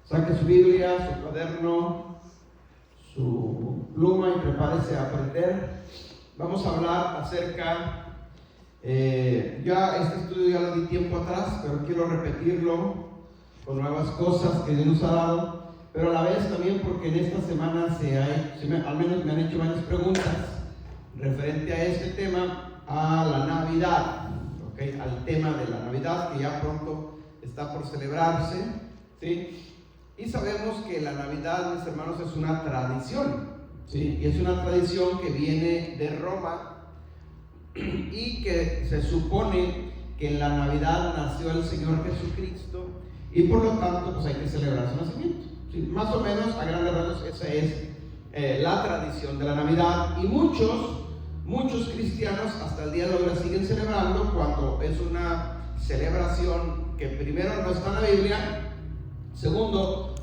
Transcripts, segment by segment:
Saque su Biblia, su cuaderno, su pluma y prepárese a aprender. Vamos a hablar acerca, ya este estudio ya lo di tiempo atrás, pero quiero repetirlo con nuevas cosas que Dios nos ha dado, pero a la vez también porque en esta semana al menos me han hecho varias preguntas referente a este tema, a la Navidad, ¿okay? Al tema de la Navidad que ya pronto está por celebrarse, ¿sí? Y sabemos que la Navidad, mis hermanos, es una tradición, ¿sí? Y es una tradición que viene de Roma y que se supone que en la Navidad nació el Señor Jesucristo y por lo tanto pues hay que celebrar su nacimiento, ¿sí? Más o menos, a grandes rasgos, esa es la tradición de la Navidad, y muchos cristianos hasta el día de hoy la siguen celebrando cuando es una celebración que primero no está en la Biblia. Segundo,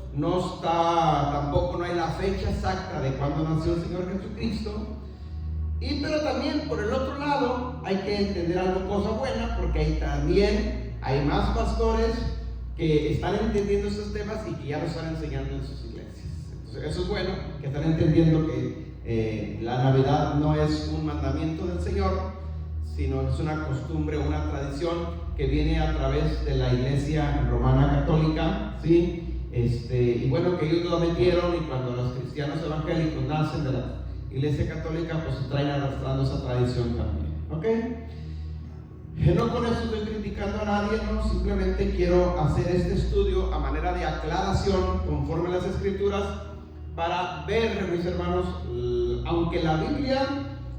tampoco no hay la fecha exacta de cuando nació el Señor Jesucristo. Pero también por el otro lado hay que entender algo, cosa buena, porque ahí también hay más pastores que están entendiendo estos temas y que ya lo están enseñando en sus iglesias. Entonces eso es bueno, que están entendiendo que la Navidad no es un mandamiento del Señor, sino es una costumbre, una tradición que viene a través de la Iglesia Romana Católica, ¿sí? Y bueno, que ellos lo metieron, y cuando los cristianos evangélicos nacen de la Iglesia Católica, pues se traen arrastrando esa tradición también, ¿ok? No con esto estoy criticando a nadie, no, simplemente quiero hacer este estudio a manera de aclaración conforme a las Escrituras para ver, mis hermanos, aunque la Biblia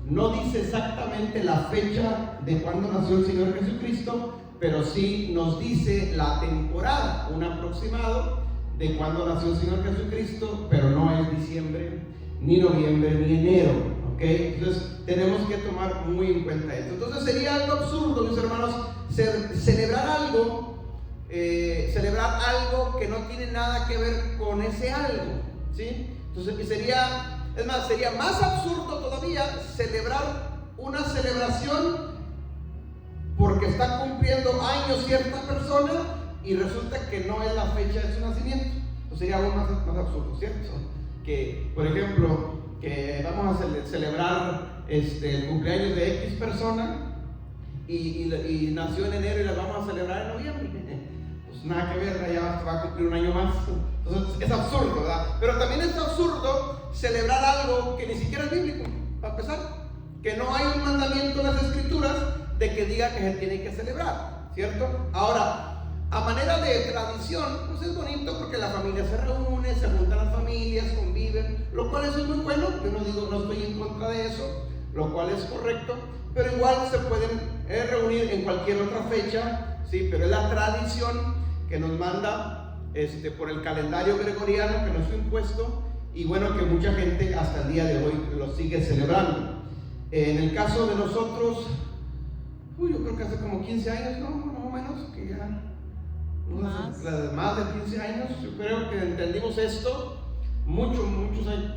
no dice exactamente la fecha de cuando nació el Señor Jesucristo, pero sí nos dice la temporada, un aproximado de cuando nació el Señor Jesucristo, pero no es diciembre, ni noviembre, ni enero, ¿ok? Entonces tenemos que tomar muy en cuenta esto. Entonces sería algo absurdo, mis hermanos, celebrar algo que no tiene nada que ver con ese algo, ¿sí? Entonces sería más absurdo todavía celebrar una celebración porque está cumpliendo años cierta persona y resulta que no es la fecha de su nacimiento. Entonces sería aún más absurdo, ¿cierto? Que, por ejemplo, que vamos a celebrar el cumpleaños de X persona y nació en enero y la vamos a celebrar en noviembre. Pues nada que ver, ya va a cumplir un año más. Entonces es absurdo, ¿verdad? Pero también es absurdo celebrar algo que ni siquiera es bíblico, para empezar, que no hay un mandamiento en las Escrituras de que diga que se tiene que celebrar, ¿cierto? Ahora, a manera de tradición, pues es bonito porque la familia se reúne, se juntan las familias, conviven, lo cual es muy bueno. Yo no estoy en contra de eso, lo cual es correcto, pero igual se pueden reunir en cualquier otra fecha, ¿sí? Pero es la tradición que nos manda por el calendario gregoriano que nos fue impuesto, y bueno, que mucha gente hasta el día de hoy lo sigue celebrando. En el caso de nosotros, yo creo que hace como 15 años, ¿no? Más o menos, que ya más de 15 años, yo creo que entendimos esto. Muchos años,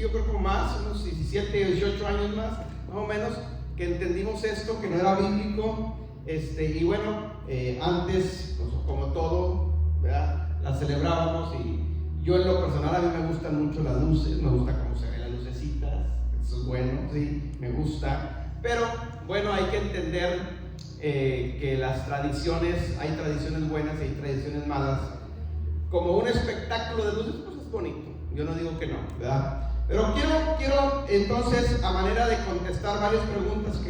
yo creo como más, unos 17, 18 años más o menos, que entendimos esto, que no era bíblico. Y bueno, antes, pues, como todo, ¿verdad?, la celebrábamos, y yo en lo personal a mí me gustan mucho las luces, me gusta cómo se ven las lucecitas, eso es bueno, sí, me gusta. Pero bueno, hay que entender que las tradiciones, hay tradiciones buenas y hay tradiciones malas. Como un espectáculo de luces, pues es bonito, yo no digo que no, ¿verdad? Pero quiero entonces, a manera de contestar varias preguntas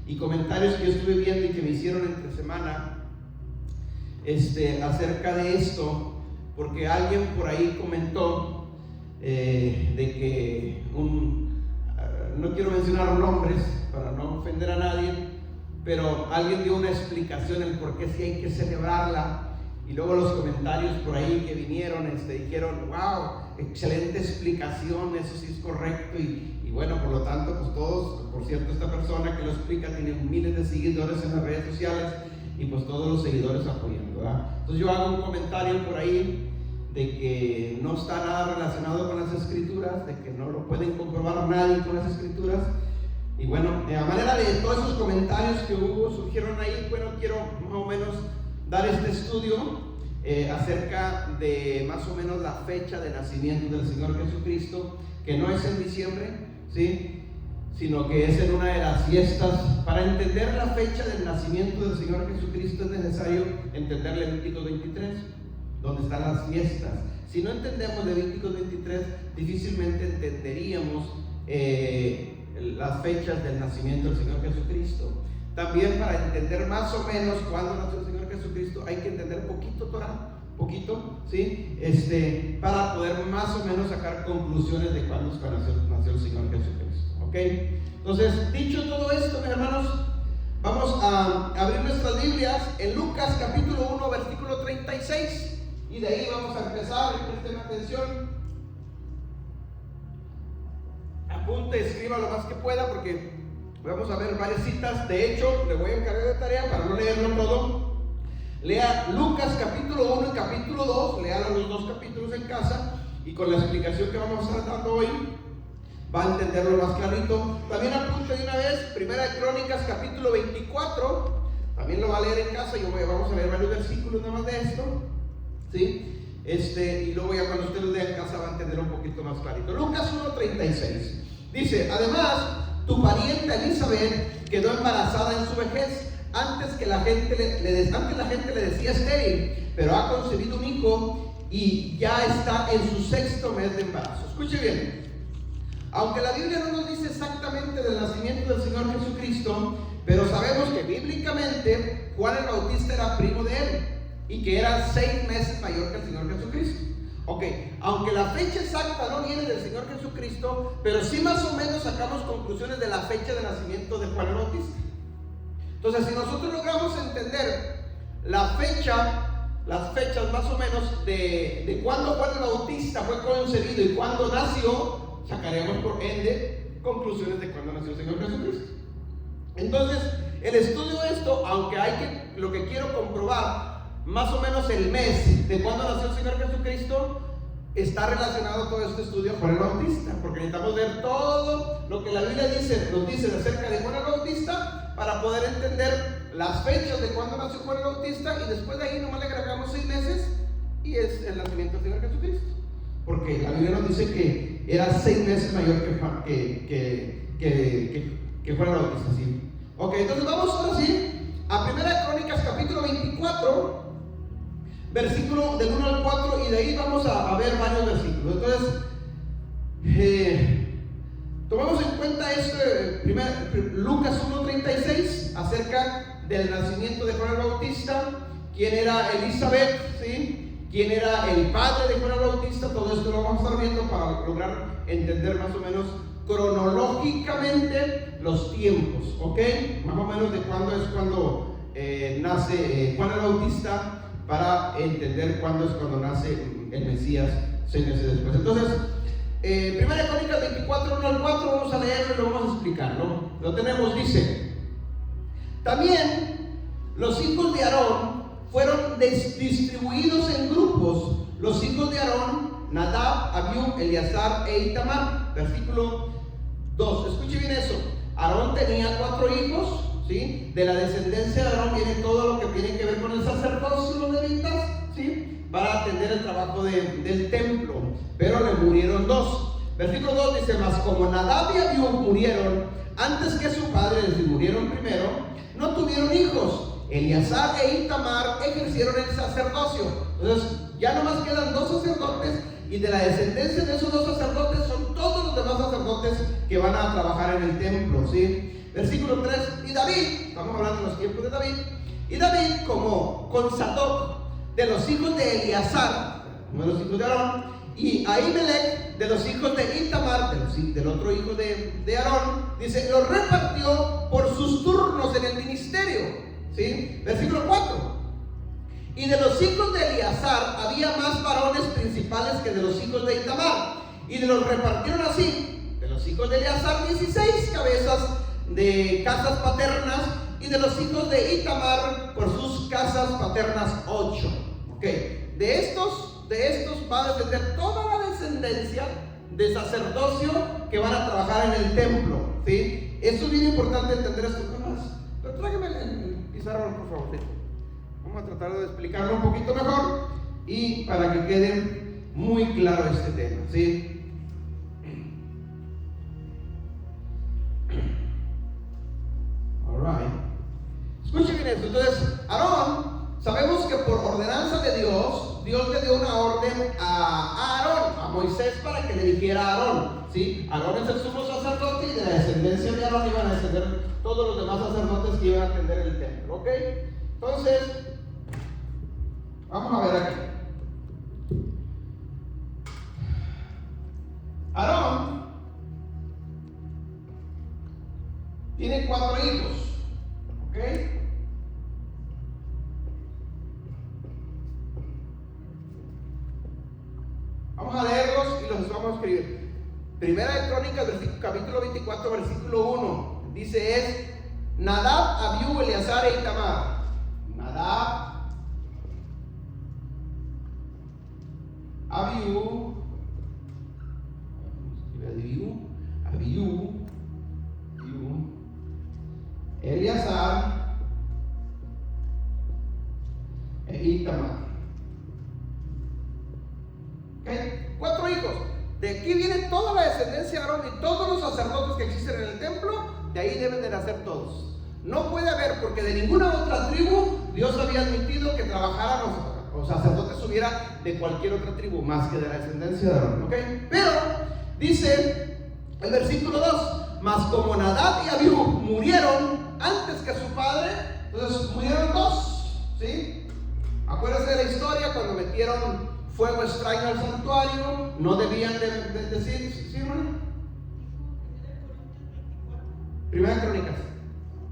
y comentarios que yo estuve viendo y que me hicieron entre semana acerca de esto, porque alguien por ahí comentó de que no quiero mencionar nombres para no ofender a nadie, pero alguien dio una explicación en por qué sí hay que celebrarla, y luego los comentarios por ahí que vinieron dijeron: wow, excelente explicación, eso sí es correcto, y bueno, por lo tanto, pues todos, por cierto, esta persona que lo explica tiene miles de seguidores en las redes sociales, y pues todos los seguidores apoyando, ¿verdad? Entonces yo hago un comentario por ahí de que no está nada relacionado con las Escrituras, de que no lo pueden comprobar nadie con las Escrituras. Y bueno, a manera de todos esos comentarios que surgieron ahí, bueno, quiero más o menos dar este estudio acerca de más o menos la fecha de nacimiento del Señor Jesucristo, que no es en diciembre, ¿sí?, sino que es en una de las fiestas. Para entender la fecha del nacimiento del Señor Jesucristo es necesario entender Levítico 23, donde están las fiestas. Si no entendemos Levítico 23, difícilmente entenderíamos las fechas del nacimiento del Señor Jesucristo. También, para entender más o menos cuándo nació el Señor Jesucristo, hay que entender poquito Torah, ¿sí? Para poder más o menos sacar conclusiones de cuándo nació el Señor Jesucristo, ¿ok? Entonces, dicho todo esto, mis hermanos, vamos a abrir nuestras Biblias en Lucas capítulo 1, versículo 36, y de ahí vamos a empezar. Presten atención, apunte, escriba lo más que pueda, porque vamos a ver varias citas. De hecho, le voy a encargar de tarea para no leerlo todo. Lea Lucas capítulo 1 y capítulo 2, lea los dos capítulos en casa, y con la explicación que vamos a estar dando hoy va a entenderlo más clarito. También apunte de una vez Primera de Crónicas capítulo 24, también lo va a leer en casa, y vamos a leer varios versículos nada más de esto, ¿sí? Y luego ya cuando usted lo lea en casa va a entender un poquito más clarito. Lucas 1:36 dice: además, tu pariente Elizabeth quedó embarazada en su vejez, antes que la gente le decía estéril, pero ha concebido un hijo y ya está en su 6º mes de embarazo. Escuche bien, aunque la Biblia no nos dice exactamente del nacimiento del Señor Jesucristo, pero sabemos que bíblicamente Juan el Bautista era primo de él y que era 6 meses mayor que el Señor Jesucristo. Ok, aunque la fecha exacta no viene del Señor Jesucristo, pero sí más o menos sacamos conclusiones de la fecha de nacimiento de Juan el Bautista. Entonces, si nosotros logramos entender las fechas más o menos de cuándo Juan el Bautista fue concebido y cuándo nació, sacaremos por ende conclusiones de cuándo nació el Señor Jesucristo. Entonces, el estudio de esto, aunque lo que quiero comprobar más o menos el mes de cuándo nació el Señor Jesucristo, está relacionado todo este estudio a Juan el Bautista, porque necesitamos ver todo lo que la Biblia nos dice acerca de Juan el Bautista, para poder entender las fechas de cuándo nació Juan el Bautista, y después de ahí nomás le agregamos 6 meses y es el nacimiento del Señor Jesucristo, porque la Biblia nos dice que era 6 meses mayor que Juan el Bautista, ¿sí? Ok, entonces vamos ahora sí a Primera de Crónicas capítulo 24, versículo del 1 al 4, y de ahí vamos a ver varios versículos. Entonces, tomemos en cuenta Lucas 1:36, acerca del nacimiento de Juan el Bautista, quién era Elizabeth, ¿sí?, quién era el padre de Juan el Bautista. Todo esto lo vamos a estar viendo para lograr entender más o menos cronológicamente los tiempos, ¿ok? Más o menos de cuando nace Juan el Bautista, para entender cuándo nace el Mesías 6 meses después. Entonces, Primera Crónicas 24, 1 al 4, vamos a leerlo y lo vamos a explicar, ¿no? Lo tenemos, dice: también los hijos de Aarón fueron distribuidos en grupos. Los hijos de Aarón: Nadab, Abiú, Eleazar e Itamar. Versículo 2, escuche bien eso. Aarón tenía 4 hijos, ¿sí? De la descendencia de Aarón viene todo lo que tiene que ver con el sacerdocio, los levitas, ¿sí?, para atender el trabajo del templo, pero le murieron 2. Versículo 2 dice: mas como Nadab y Abiú murieron antes que su padre, es decir, murieron primero, no tuvieron hijos. Eleazar e Itamar ejercieron el sacerdocio. Entonces ya nomás quedan 2 sacerdotes, y de la descendencia de esos 2 sacerdotes son todos los demás sacerdotes que van a trabajar en el templo, ¿sí? Versículo 3, y David, estamos hablando de los tiempos de David, y David, como con Sadoc, de los hijos de Eleazar, uno de los hijos de Aarón, y Ahimelech, de los hijos de Itamar, del otro hijo de Aarón, dice, los repartió por sus turnos en el ministerio, ¿sí? Versículo 4, y de los hijos de Eleazar había más varones principales que de los hijos de Itamar, y los repartieron así: de los hijos de Eleazar 16 cabezas de casas paternas, y de los hijos de Itamar por sus casas paternas 8. Ok, de estos va a depender toda la descendencia de sacerdocio que van a trabajar en el templo, ¿sí? Eso es bien importante entender esto. Pero tráigame el pizarrón, por favor. Vamos a tratar de explicarlo un poquito mejor y para que quede muy claro este tema, ¿sí? Alright. Escuchen bien esto. Entonces, Aarón, sabemos que por ordenanza de Dios, Dios le dio una orden a Aarón, a Moisés, para que le dijera a Aarón, ¿sí? Aarón es el sumo sacerdote y de la descendencia de Aarón iban a descender todos los demás sacerdotes que iban a atender el templo, ¿ok? Entonces, vamos a ver aquí. Aarón tiene 4 hijos, ¿ok? Vamos a leerlos y los vamos a escribir. Primera de Crónicas, capítulo 24, versículo 1. Dice es Nadab, Abiú, Eleazar e Itamar. Nadab, Abiú, Eleazar e Itamar. ¿Okay? 4 hijos. De aquí viene toda la descendencia de Aarón y todos los sacerdotes que existen en el templo. De ahí deben de nacer todos. No puede haber, porque de ninguna otra tribu Dios había admitido que trabajaran o sacerdotes hubiera de cualquier otra tribu más que de la descendencia de Aarón, ¿okay? Pero dice el versículo 2: mas como Nadab y Abiú murieron antes que su padre, entonces murieron 2, ¿sí? Acuérdense de la historia cuando metieron fuego extraño al santuario, no debían de decir, ¿sí, hermano? Primera Crónicas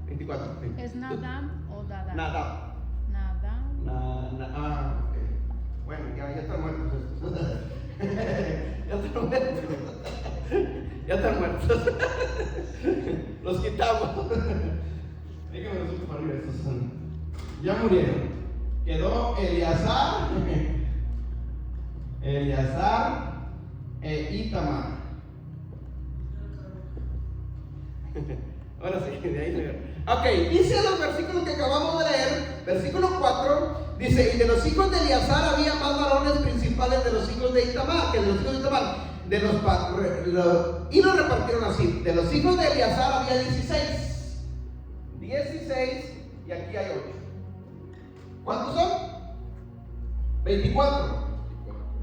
24. ¿Sí? ¿Es Nadab o Dadab? Nadab. Nadab. Okay. Bueno, ya están muertos estos. Ya están muertos. Ya están muertos. Los quitamos. Déjame los para arriba. Estos son. Ya murieron. Quedó Eleazar e Itamar. Ahora sí, de ahí se. Ok, dice los versículos que acabamos de leer, versículo 4, dice: y de los hijos de Eleazar había más varones principales de los hijos de Itamar, que de los hijos de Itamar, y los repartieron así: de los hijos de Eleazar había 16, y aquí hay 8. ¿Cuántos son? 24.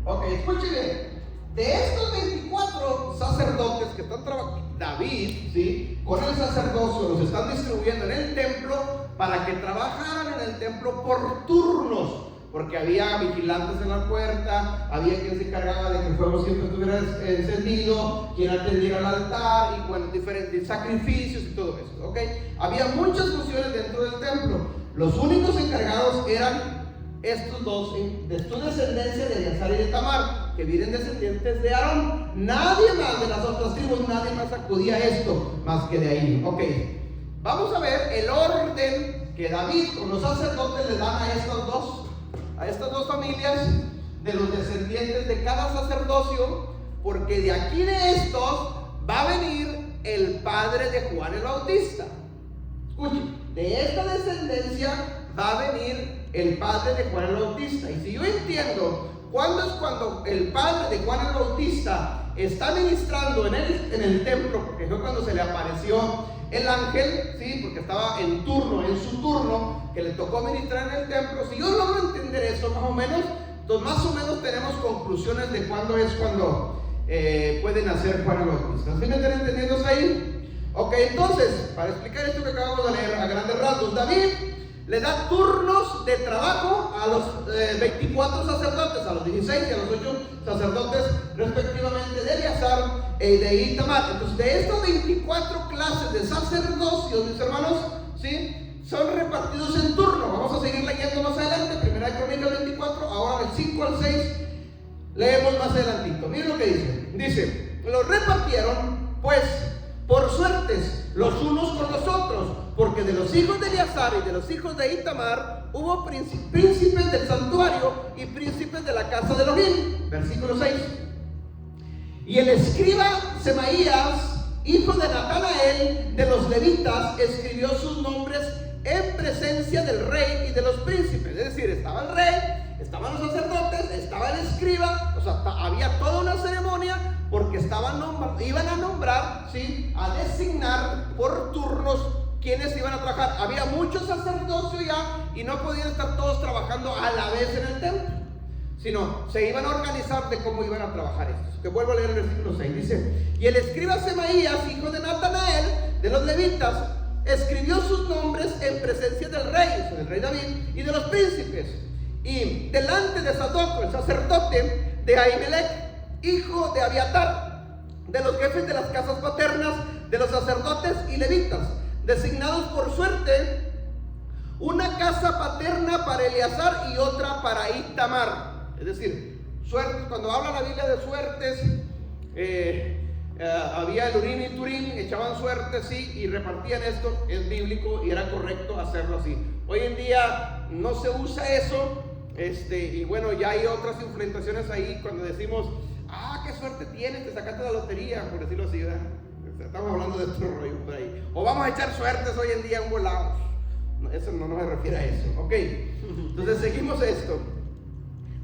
Ok, escuchen bien. De estos 24 sacerdotes que están trabajando, David, ¿sí?, con el sacerdocio los están distribuyendo en el templo para que trabajaran en el templo por turnos, porque había vigilantes en la puerta, había quien se encargaba de que el fuego siempre estuviera encendido, quien atendiera al altar y bueno, diferentes sacrificios y todo eso, ¿ok? Había muchas funciones dentro del templo. Los únicos encargados eran estos 12 de su descendencia de Eleazar y de Tamar, que vienen descendientes de Aarón. Nadie más de las otras tribus, nadie más acudía a esto más que de ahí. Ok, vamos a ver el orden que David con los sacerdotes le dan a estas dos familias de los descendientes de cada sacerdocio, porque de aquí de estos va a venir el padre de Juan el Bautista. Escuchen, de esta descendencia va a venir el padre de Juan el Bautista. Y si yo entiendo cuándo es cuando el padre de Juan el Bautista está ministrando en el templo, porque fue cuando se le apareció el ángel, ¿sí?, porque estaba en su turno, que le tocó ministrar en el templo. Si yo logro entender eso más o menos, entonces más o menos tenemos conclusiones de cuándo es cuando puede nacer Juan el Bautista. ¿Sí me están entendiendo ahí? Ok, entonces, para explicar esto que acabamos de leer a grandes rasgos, David le da turnos de trabajo a los 24 sacerdotes, a los 16 y a los 8 sacerdotes respectivamente de Eleazar y de Itamar. Entonces, de estas 24 clases de sacerdocios, mis hermanos, ¿sí?, son repartidos en turno. Vamos a seguir leyendo más adelante, Primera de Crónicas 24, ahora del 5 al 6, leemos más adelantito. Miren lo que dice. Dice: los repartieron, pues, por suertes los unos con los otros, porque de los hijos de Eleazar y de los hijos de Itamar hubo príncipes del santuario y príncipes de la casa de Elohim. Versículo 6. Y el escriba Semaías, hijo de Natanael, de los levitas, escribió sus nombres en presencia del rey y de los príncipes. Es decir, estaba el rey, estaban los sacerdotes, estaba el escriba, o sea, había toda una ceremonia porque iban a nombrar, ¿sí?, a designar por turnos quienes iban a trabajar. Había mucho sacerdocio ya y no podían estar todos trabajando a la vez en el templo, sino se iban a organizar de cómo iban a trabajar estos. Que vuelvo a leer el versículo 6, dice: y el escriba Semaías, hijo de Natanael, de los levitas, escribió sus nombres en presencia del rey David, y de los príncipes, y delante de Sadoc, el sacerdote, de Ahimelech, hijo de Abiatar, de los jefes de las casas paternas, de los sacerdotes y levitas, designados por suerte, una casa paterna para Eleazar y otra para Itamar. Es decir, suerte. Cuando habla la Biblia de suertes, había el Urim y Turim, echaban suertes, sí, y repartían esto. Es bíblico y era correcto hacerlo así. Hoy en día no se usa eso, y bueno, ya hay otras implementaciones ahí cuando decimos: ah, qué suerte tienes, te sacaste la lotería, por decirlo así, ¿verdad? Estamos hablando de otro rollo por ahí. O vamos a echar suertes hoy en día en volados. Eso no me refiere a eso, ok. Entonces seguimos esto.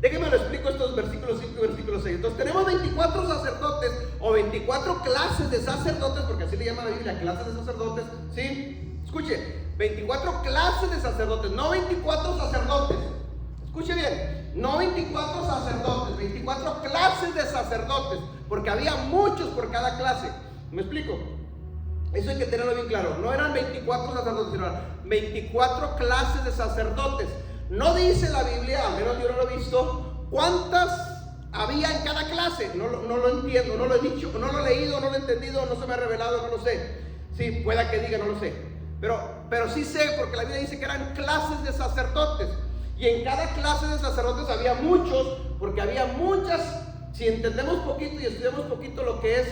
Déjenme lo explico estos versículos 5 y versículo 6. Entonces tenemos 24 sacerdotes o 24 clases de sacerdotes, porque así le llama la Biblia, clases de sacerdotes, ¿sí? Escuche, 24 clases de sacerdotes, no 24 sacerdotes. Escuche bien, no 24 sacerdotes, 24 clases de sacerdotes, porque había muchos por cada clase. ¿Me explico? Eso hay que tenerlo bien claro. No eran 24 sacerdotes, sino eran 24 clases de sacerdotes. No dice la Biblia, al menos yo no lo he visto, cuántas había en cada clase. No lo entiendo, no lo he dicho, no lo he leído, no lo he entendido, no se me ha revelado, no lo sé. Sí, pueda que diga, no lo sé. Pero sí sé, porque la Biblia dice que eran clases de sacerdotes. Y en cada clase de sacerdotes había muchos, porque había muchas. Si entendemos poquito y estudiamos poquito lo que es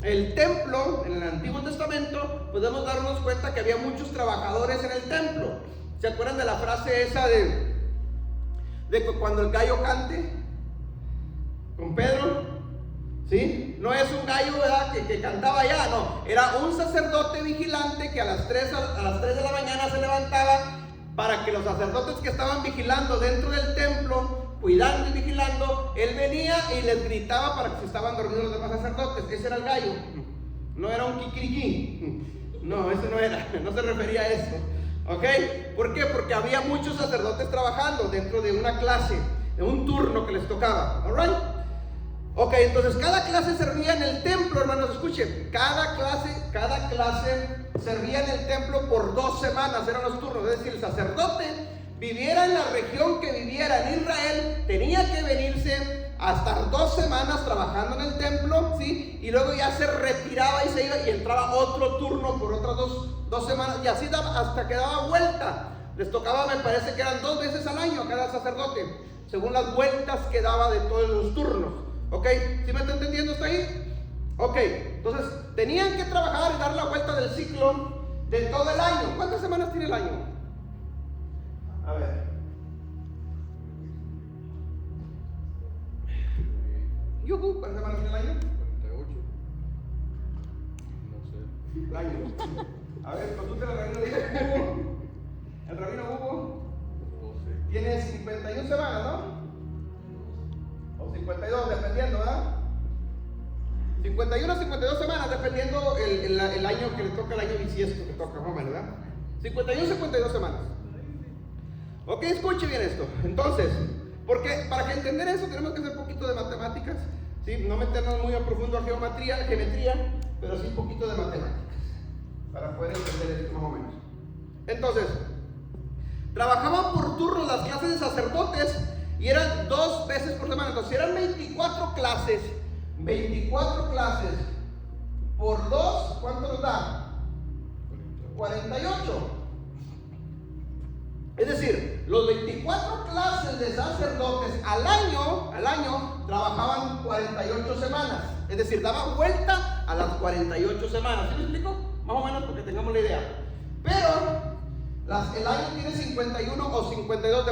el templo en el Antiguo Testamento, podemos darnos cuenta que había muchos trabajadores en el templo. ¿Se acuerdan de la frase esa de que cuando el gallo cante con Pedro? ¿Sí? No es un gallo, ¿verdad?, que cantaba allá, no. Era un sacerdote vigilante que a las 3 de la mañana se levantaba para que los sacerdotes que estaban vigilando dentro del templo, cuidando y vigilando, él venía y les gritaba para que se estaban dormidos los demás sacerdotes. Ese era el gallo. No era un kikiriki. No, eso no era. No se refería a eso. ¿Ok? ¿Por qué? Porque había muchos sacerdotes trabajando dentro de una clase, de un turno que les tocaba. ¿Alright? Ok, entonces cada clase servía en el templo, hermanos, escuchen. Cada clase servía en el templo por 2 semanas, eran los turnos. Es decir, el sacerdote, viviera en la región que viviera en Israel, tenía que venirse a estar 2 semanas trabajando en el templo, ¿sí? Y luego ya se retiraba y se iba y entraba otro turno por otras dos semanas, y así hasta que daba vuelta. Les tocaba, me parece que eran 2 veces al año a cada sacerdote, según las vueltas que daba de todos los turnos. ¿Ok? ¿Sí me está entendiendo hasta ahí? Ok, entonces tenían que trabajar y dar la vuelta del ciclo de todo el año. ¿Cuántas semanas tiene el año? A ver. ¿Cuántas semanas tiene el año? 48. No sé. El año. A ver, consulta el rabino Hugo. El rabino Hugo tiene 51 semanas, ¿no? O 52, dependiendo, ¿verdad? 51 o 52 semanas, dependiendo el año que le toca, el año bisiesto que toca, más o menos, ¿verdad? 51 o 52 semanas. Ok, escuche bien esto. Entonces, porque para que entender eso tenemos que hacer un poquito de matemáticas, ¿sí? No meternos muy a profundo a geometría, pero sí un poquito de matemáticas, para poder entender esto más o menos. Entonces, trabajaban por turno las clases de sacerdotes y eran 2 veces por semana. Entonces, si eran 24 clases por 2, ¿cuánto nos da? 48. Es decir, los 24 clases de sacerdotes al año trabajaban 48 semanas. Es decir, daban vuelta a las 48 semanas. ¿Sí me explico? Más o menos, porque tengamos la idea. Pero el año tiene 51 o 52,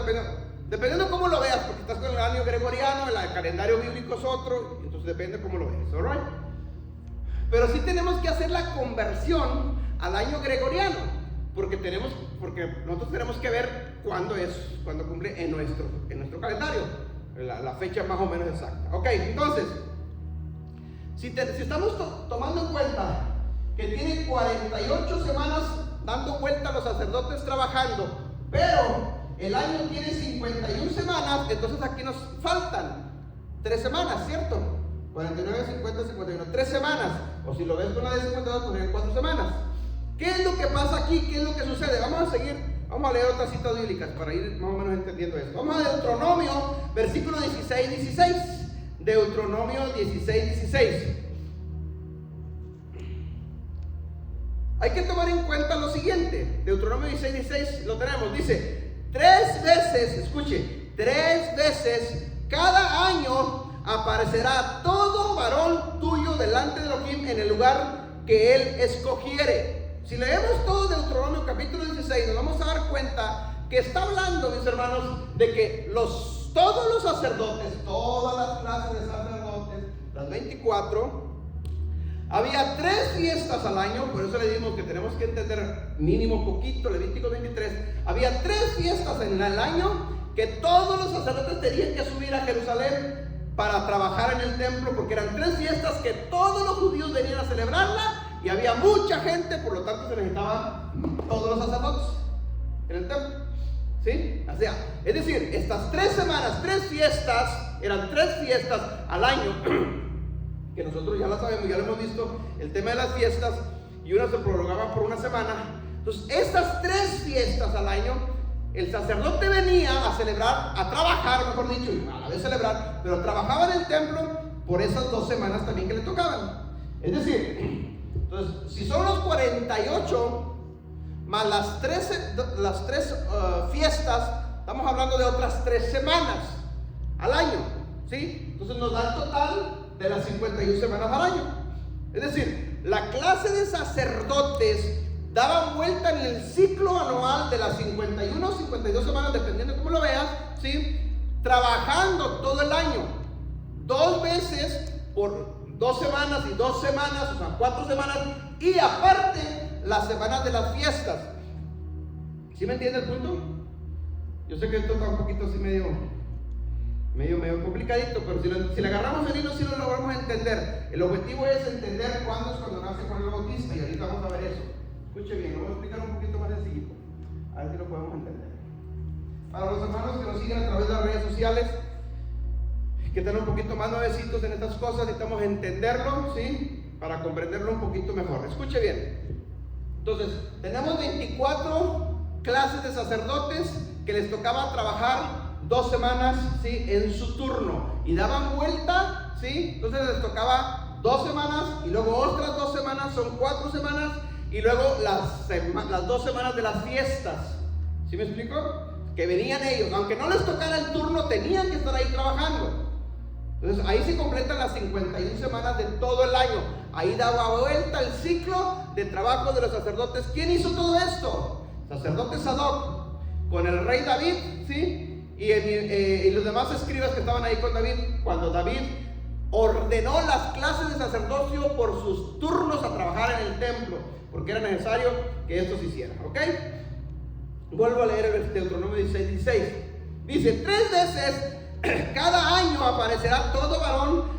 dependiendo cómo lo veas, porque estás con el año gregoriano, el calendario bíblico es otro, entonces depende cómo lo veas, ¿alright? Pero sí tenemos que hacer la conversión al año gregoriano. porque nosotros tenemos que ver cuándo cumple en nuestro calendario, la fecha más o menos exacta. Ok, entonces, si estamos tomando en cuenta que tiene 48 semanas dando vuelta a los sacerdotes trabajando, pero el año tiene 51 semanas, entonces aquí nos faltan 3 semanas, ¿cierto? 49, 50, 51, 3 semanas. O si lo ves con la de 52, pues 4 semanas. ¿Qué es lo que pasa aquí? ¿Qué es lo que sucede? Vamos a leer otras citas bíblicas para ir más o menos entendiendo esto. Vamos a Deuteronomio, versículo 16. Deuteronomio 16. Hay que tomar en cuenta lo siguiente. Deuteronomio 16 lo tenemos. Dice, 3 veces, escuche, 3 veces cada año aparecerá todo varón tuyo delante de Elohim en el lugar que él escogiere. Si leemos todo Deuteronomio capítulo 16, nos vamos a dar cuenta que está hablando, mis hermanos, de que todos los sacerdotes, todas las clases de sacerdotes, las 24, había 3 fiestas al año. Por eso le dimos que tenemos que entender mínimo poquito, Levítico 23. Había 3 fiestas en el año que todos los sacerdotes tenían que subir a Jerusalén para trabajar en el templo, porque eran 3 fiestas que todos los judíos venían a celebrarla, y había mucha gente, por lo tanto se necesitaban todos los sacerdotes en el templo, ¿sí? O sea, es decir, estas 3 semanas, 3 fiestas, eran 3 fiestas al año, que nosotros ya las sabemos, ya lo hemos visto, el tema de las fiestas, y una se prolongaba por una semana. Entonces, estas 3 fiestas al año, el sacerdote venía a celebrar, a trabajar, mejor dicho, y a la vez celebrar, pero trabajaba en el templo por esas 2 semanas también que le tocaban. Es decir, entonces, si son los 48 más las 3 fiestas, estamos hablando de otras 3 semanas al año, ¿sí? Entonces nos da el total de las 51 semanas al año. Es decir, la clase de sacerdotes daban vuelta en el ciclo anual de las 51 o 52 semanas, dependiendo de cómo lo veas, ¿sí? Trabajando todo el año, 2 veces por 2 semanas y 2 semanas, o sea, 4 semanas, y aparte las semanas de las fiestas. ¿Sí me entiende el punto? Yo sé que esto está un poquito así medio complicadito, pero si le agarramos el hilo, sí lo logramos entender. El objetivo es entender cuándo nace Juan el Bautista, y ahorita vamos a ver eso. Escuche bien, lo voy a explicar un poquito más sencillito, a ver si lo podemos entender. Para los hermanos que nos siguen a través de las redes sociales, que están un poquito más nuevecitos en estas cosas, necesitamos entenderlo, ¿sí? Para comprenderlo un poquito mejor. Escuche bien. Entonces, tenemos 24 clases de sacerdotes que les tocaba trabajar 2 semanas, ¿sí? En su turno, y daban vuelta, ¿sí? Entonces les tocaba 2 semanas, y luego otras 2 semanas, son 4 semanas, y luego las 2 semanas de las fiestas. ¿Sí me explico? Que venían ellos, aunque no les tocara el turno, tenían que estar ahí trabajando. Entonces ahí se completan las 51 semanas de todo el año. Ahí daba vuelta el ciclo de trabajo de los sacerdotes. ¿Quién hizo todo esto? Sacerdote Sadoc, con el rey David, ¿sí? Y los demás escribas que estaban ahí con David, cuando David ordenó las clases de sacerdocio por sus turnos a trabajar en el templo, porque era necesario que esto se hiciera, ¿ok? Vuelvo a leer el Deuteronomio 16. Dice, 3 veces cada año aparecerá todo varón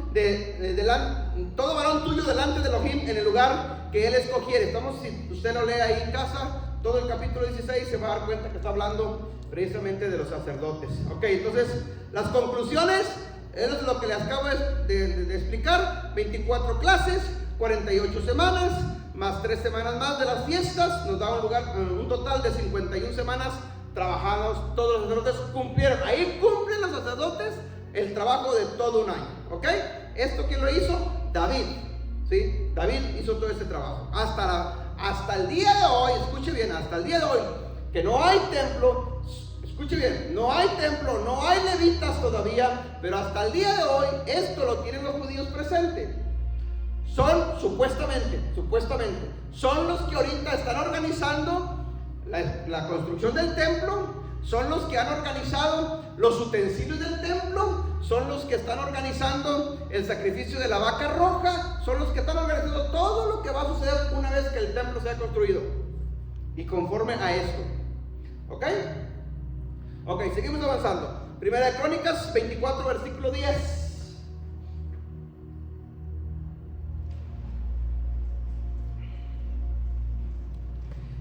tuyo delante de Elohim en el lugar que él escogiere. Si usted lo lee ahí en casa, todo el capítulo 16, se va a dar cuenta que está hablando precisamente de los sacerdotes. Ok, entonces las conclusiones es lo que les acabo de explicar. 24 clases, 48 semanas, más 3 semanas más de las fiestas, nos da un total de 51 semanas trabajados. Todos los sacerdotes cumplieron. Ahí cumplen los sacerdotes el trabajo de todo un año. ¿Ok? ¿Esto quién lo hizo? David. ¿Sí? David hizo todo ese trabajo. Hasta el día de hoy, escuche bien, hasta el día de hoy, que no hay templo, escuche bien, no hay templo, no hay levitas todavía, pero hasta el día de hoy, esto lo tienen los judíos presente. Son, supuestamente, son los que ahorita están organizando la construcción del templo, son los que han organizado los utensilios del templo, son los que están organizando el sacrificio de la vaca roja, son los que están organizando todo lo que va a suceder una vez que el templo sea construido. y conforme a esto. ¿Ok? Ok, seguimos avanzando. Primera de Crónicas 24, versículo 10.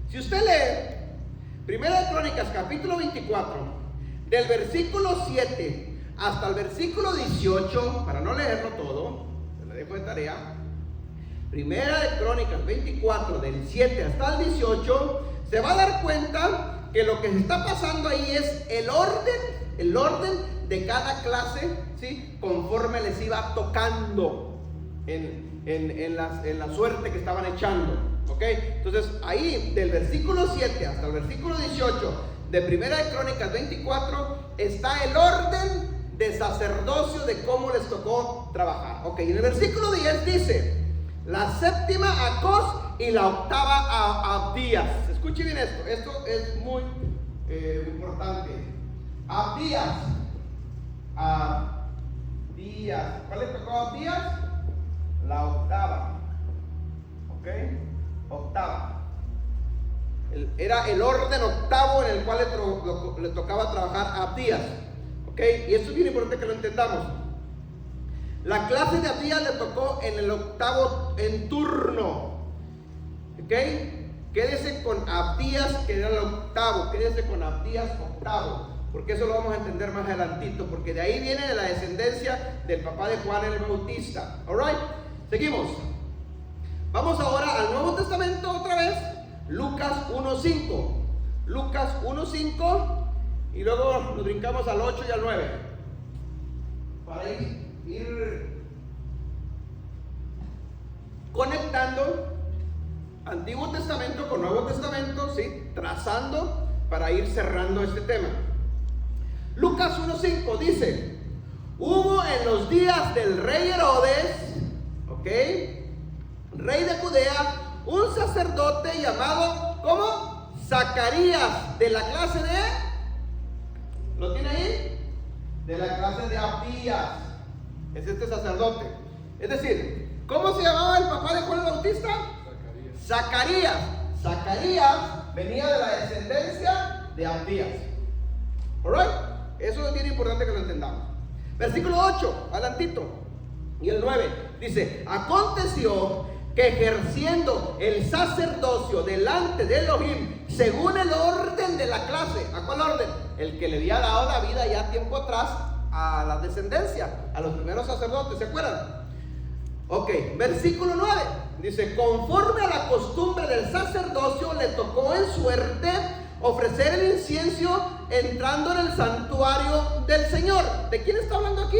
Si usted lee Primera de Crónicas capítulo 24, del versículo 7 hasta el versículo 18, para no leerlo todo, se lo dejo de tarea. Primera de Crónicas 24, del 7 hasta el 18, se va a dar cuenta que lo que se está pasando ahí es el orden de cada clase, ¿sí? Conforme les iba tocando en la suerte que estaban echando. ¿Ok? Entonces ahí del versículo 7 hasta el versículo 18 de Primera de Crónicas 24 está el orden de sacerdocio de cómo les tocó trabajar. Ok, en el versículo 10 dice: la séptima a Acos y la octava a Abdías. Escuche bien esto es muy importante. Abdías. ¿Cuál le tocó a Abdías? La octava. ¿Ok? Octava. Era el orden octavo en el cual le tocaba trabajar a Abdías. ¿Ok? Y esto es bien importante que lo entendamos. La clase de Abdías le tocó en el octavo en turno. ¿Ok? Quédese con Abdías, que era el octavo. Quédese con Abdías octavo, porque eso lo vamos a entender más adelantito, porque de ahí viene de la descendencia del papá de Juan el Bautista. Alright, seguimos. Vamos ahora al Nuevo Testamento otra vez. Lucas 1.5. Lucas 1.5 y luego nos brincamos al 8 y al 9 para ir conectando Antiguo Testamento con Nuevo Testamento, ¿sí? Trazando para ir cerrando este tema. Lucas 1.5 dice: hubo en los días del rey Herodes, ¿ok?, rey de Judea, un sacerdote llamado, ¿cómo? Zacarías, de la clase de, ¿lo tiene ahí? De la clase de Abdías. Es este sacerdote. Es decir, ¿cómo se llamaba el papá de Juan el Bautista? Zacarías. Zacarías venía de la descendencia de Abdías. ¿Alright? Eso es bien importante que lo entendamos. Versículo 8, adelantito, y el 9, dice: aconteció que ejerciendo el sacerdocio delante de Elohim, según el orden de la clase. ¿A cuál orden? El que le había dado la vida ya tiempo atrás a la descendencia, a los primeros sacerdotes, ¿se acuerdan? Ok, versículo 9, dice: conforme a la costumbre del sacerdocio, le tocó en suerte ofrecer el incienso entrando en el santuario del Señor. ¿De quién está hablando aquí?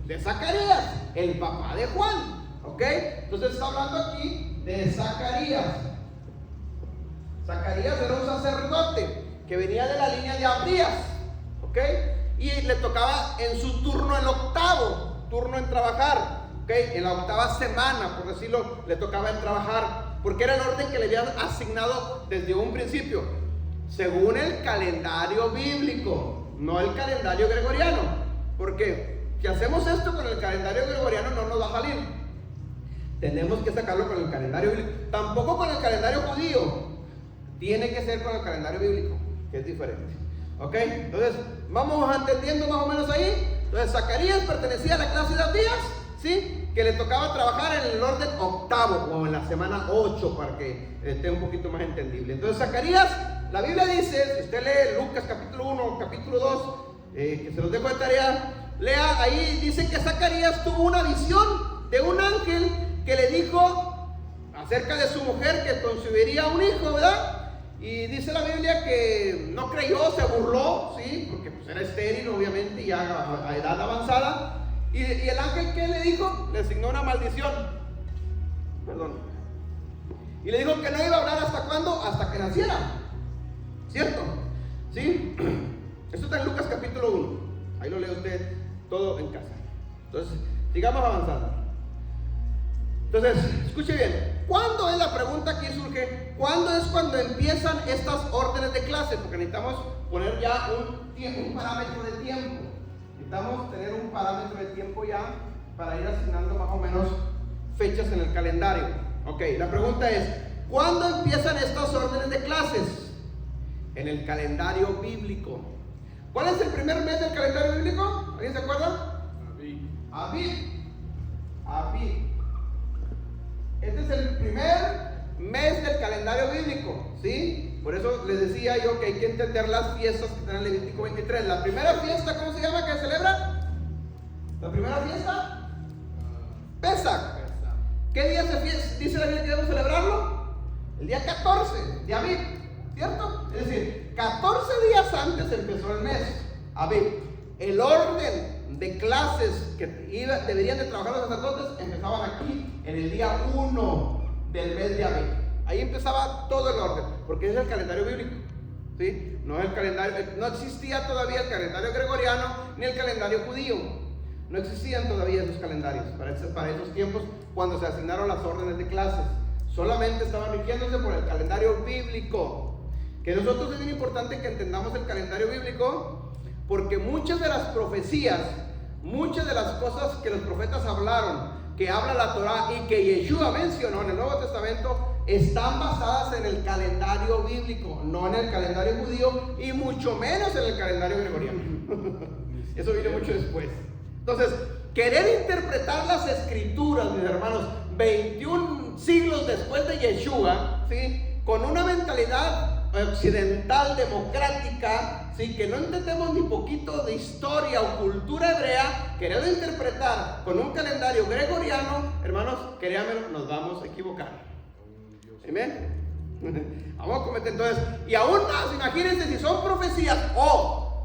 De Zacarías, el papá de Juan. ¿Ok? Entonces está hablando aquí de Zacarías. Zacarías era un sacerdote que venía de la línea de Abdías. ¿Ok? Y le tocaba en su turno, el octavo turno en trabajar. ¿Ok? En la octava semana, por decirlo, le tocaba en trabajar, porque era el orden que le habían asignado desde un principio, según el calendario bíblico, no el calendario gregoriano. Porque si hacemos esto con el calendario gregoriano no nos va a salir. Tenemos que sacarlo con el calendario bíblico. Tampoco con el calendario judío. Tiene que ser con el calendario bíblico, que es diferente. ¿Ok? Entonces, vamos entendiendo más o menos ahí. Entonces, Zacarías pertenecía a la clase de Abdías, ¿sí? Que le tocaba trabajar en el orden octavo o en la semana 8, para que esté un poquito más entendible. Entonces, Zacarías, la Biblia dice, si usted lee Lucas capítulo 1, capítulo 2, que se los dejo de tarea, lea ahí, dice que Zacarías tuvo una visión de un ángel que le dijo acerca de su mujer que concibiría un hijo, ¿verdad? Y dice la Biblia que no creyó, se burló, ¿sí? Porque pues era estéril, obviamente, ya a edad avanzada. Y el ángel, ¿qué le dijo? Le asignó una maldición. Perdón. Y le dijo que no iba a hablar ¿hasta cuándo? Hasta que naciera. ¿Cierto? ¿Sí? Esto está en Lucas capítulo 1. Ahí lo lee usted todo en casa. Entonces, sigamos avanzando. Entonces, escuche bien. ¿Cuándo es la pregunta que surge? ¿Cuándo es cuando empiezan estas órdenes de clase? Porque necesitamos poner ya un parámetro de tiempo. Necesitamos tener un parámetro de tiempo ya para ir asignando más o menos fechas en el calendario. Ok, la pregunta es: ¿Cuándo empiezan estas órdenes de clases? En el calendario bíblico. ¿Cuál es el primer mes del calendario bíblico? ¿Alguien se acuerda? Abib. Este es el primer mes del calendario bíblico, ¿sí? Por eso les decía yo que hay que entender las fiestas que están en Levítico 23. La primera fiesta, ¿cómo se llama? ¿Que celebra? ¿La primera fiesta? Pesach. ¿Qué día dice la Biblia que debemos celebrarlo? El día 14 de Abib, ¿cierto? Es decir, 14 días antes empezó el mes Abib. El orden de clases que deberían de trabajar los sacerdotes empezaban aquí en el día 1 del mes de Abib. Ahí empezaba todo el orden, porque es el calendario bíblico, ¿sí? No existía todavía el calendario gregoriano ni el calendario judío. No existían todavía esos calendarios para esos tiempos cuando se asignaron las órdenes de clases. Solamente estaban rigiéndose por el calendario bíblico. Que nosotros es bien importante que entendamos el calendario bíblico, porque muchas de las profecías, muchas de las cosas que los profetas hablaron, que habla la Torá y que Yeshua mencionó en el Nuevo Testamento, están basadas en el calendario bíblico, no en el calendario judío y mucho menos en el calendario gregoriano. Eso viene mucho después. Entonces, querer interpretar las escrituras, mis hermanos, 21 siglos después de Yeshua, ¿sí? Con una mentalidad occidental, democrática, ¿sí? Que no entendemos ni poquito de historia o cultura hebrea, querer interpretar con un calendario gregoriano, hermanos, créanmelo, nos vamos a equivocar. Amén. Vamos a cometer entonces, y aún más, imagínense si son profecías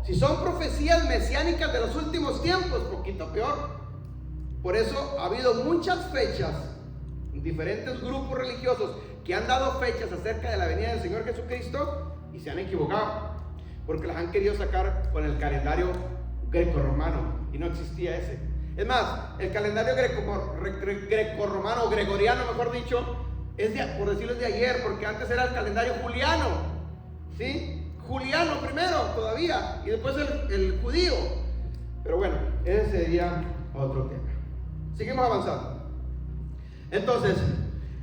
si son profecías mesiánicas de los últimos tiempos, poquito peor. Por eso ha habido muchas fechas, diferentes grupos religiosos que han dado fechas acerca de la venida del Señor Jesucristo y se han equivocado, porque las han querido sacar con el calendario greco-romano y no existía ese. Es más, el calendario greco-romano o gregoriano, mejor dicho, por decirlo, es de ayer, porque antes era el calendario juliano, ¿sí? Juliano primero todavía y después el judío. Pero bueno, ese sería otro tema. Seguimos avanzando. Entonces,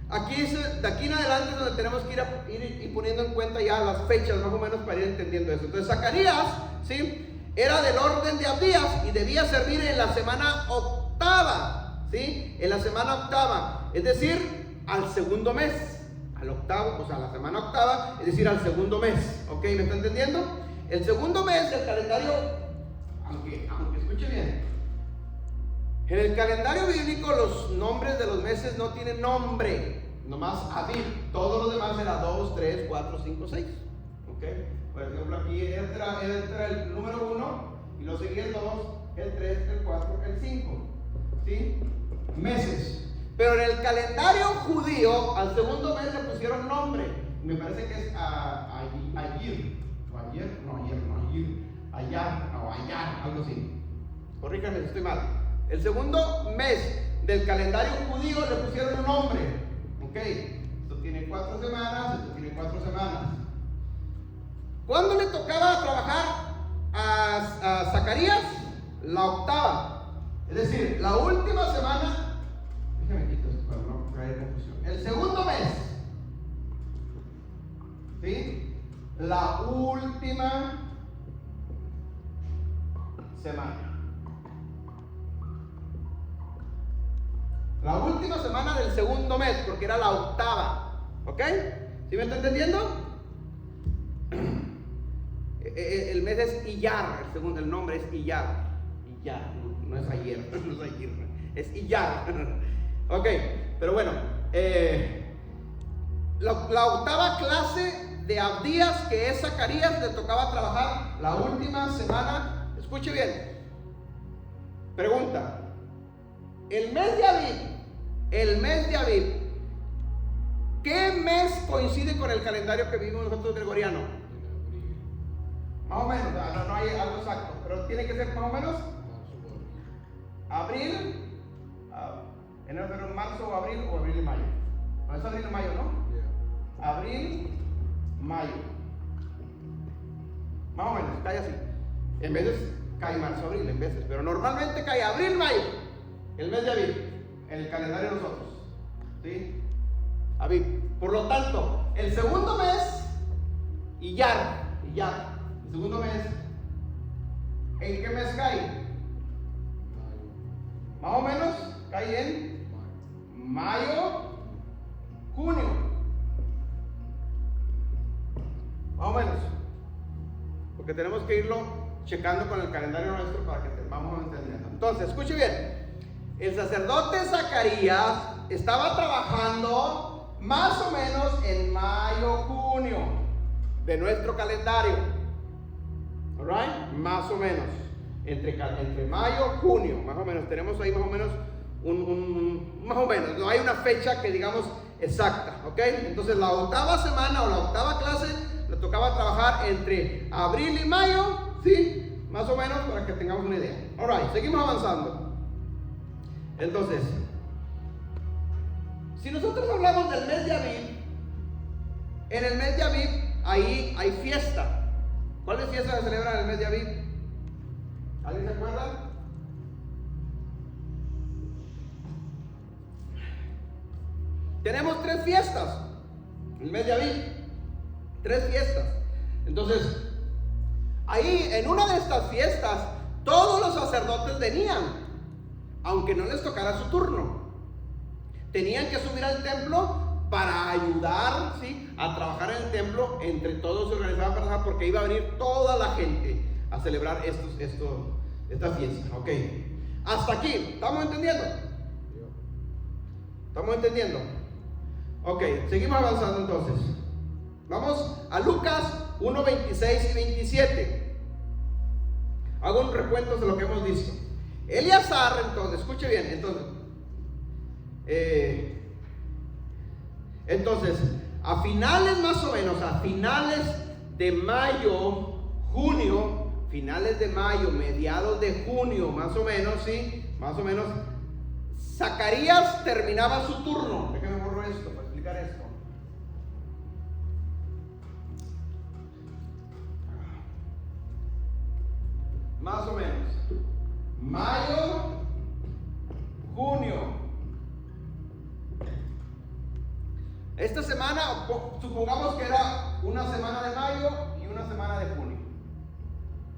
de aquí en adelante es donde tenemos que ir poniendo en cuenta ya las fechas más o menos para ir entendiendo eso. Entonces, Zacarías, ¿sí? Era del orden de Abdías y debía servir en la semana octava, ¿sí? En la semana octava, es decir, al segundo mes. Al octavo, o sea, la semana octava, es decir, al segundo mes. ¿Ok? ¿Me está entendiendo? El segundo mes del calendario, aunque escuche bien, en el calendario bíblico los nombres de los meses no tienen nombre, nomás Abib. Todos los demás eran 2, 3, 4, 5, 6. ¿Ok? Por ejemplo, aquí entra el número 1 y luego seguía el 2, el 3, el 4, el 5. ¿Sí? Meses. Pero en el calendario judío, al segundo mes le pusieron nombre. Me parece que es Ayar, algo así. Corríjame si estoy mal. El segundo mes del calendario judío le pusieron un nombre. Ok, esto tiene 4 semanas, esto tiene 4 semanas. ¿Cuándo le tocaba trabajar a Zacarías? La octava. Es decir, la última semana. Déjame quitar esto para no caer en confusión. El segundo mes, ¿sí? La última semana. La última semana del segundo mes, porque era la octava. ¿Ok? ¿Sí me está entendiendo? El mes es Iyar, el nombre es Iyar. Iyar, no es ayer, no es ayer, es Iyar. Ok, pero bueno, la octava clase de Abdías, que es Zacarías, le tocaba trabajar la última semana. Escuche bien. Pregunta: el mes de Abib, ¿qué mes coincide con el calendario que vivimos nosotros gregoriano? Más o menos, no hay algo exacto, pero tiene que ser más o menos abril, enero, febrero, marzo, abril y mayo. No es abril y mayo, ¿no? Yeah. Abril, mayo. Más o menos, cae así. En veces cae marzo, abril, en veces, pero normalmente cae abril, mayo, el mes de abril, en el calendario de nosotros. ¿Sí? Abib. Por lo tanto, el segundo mes, Iyar. El segundo mes, ¿en qué mes cae? Más o menos cae en mayo, junio. Más o menos. Porque tenemos que irlo checando con el calendario nuestro para que vamos entendiendo. Entonces, escuche bien. El sacerdote Zacarías estaba trabajando más o menos en mayo, junio de nuestro calendario. Alright, más o menos. Entre mayo y junio, más o menos. Tenemos ahí más o menos más o menos. No hay una fecha que digamos exacta. ¿Ok? Entonces la octava semana o la octava clase le tocaba trabajar entre abril y mayo. ¿Sí? Más o menos para que tengamos una idea. Alright, seguimos avanzando. Entonces, si nosotros hablamos del mes de Abib, en el mes de Abib ahí hay fiesta. ¿Cuáles fiestas se celebran en el mes de Abib? ¿Alguien se acuerda? Tenemos 3 fiestas en el mes de Abib. 3 fiestas. Entonces, ahí en una de estas fiestas, todos los sacerdotes venían, aunque no les tocara su turno. Tenían que subir al templo para ayudar, ¿sí?, a trabajar en el templo. Entre todos se organizaban para trabajar porque iba a venir toda la gente a celebrar esta fiesta. Ok, hasta aquí, ¿estamos entendiendo? ¿Estamos entendiendo? Ok, seguimos avanzando entonces. Vamos a Lucas 1, 26 y 27. Hago un recuento de lo que hemos visto. Eleazar, entonces, escuche bien, entonces, a finales más o menos, a finales de mayo, junio, finales de mayo, mediados de junio, más o menos, ¿sí? Más o menos, Zacarías terminaba su turno. Déjenme borrar esto para explicar esto. Más o menos. Mayo, junio. Esta semana, supongamos que era una semana de mayo y una semana de junio.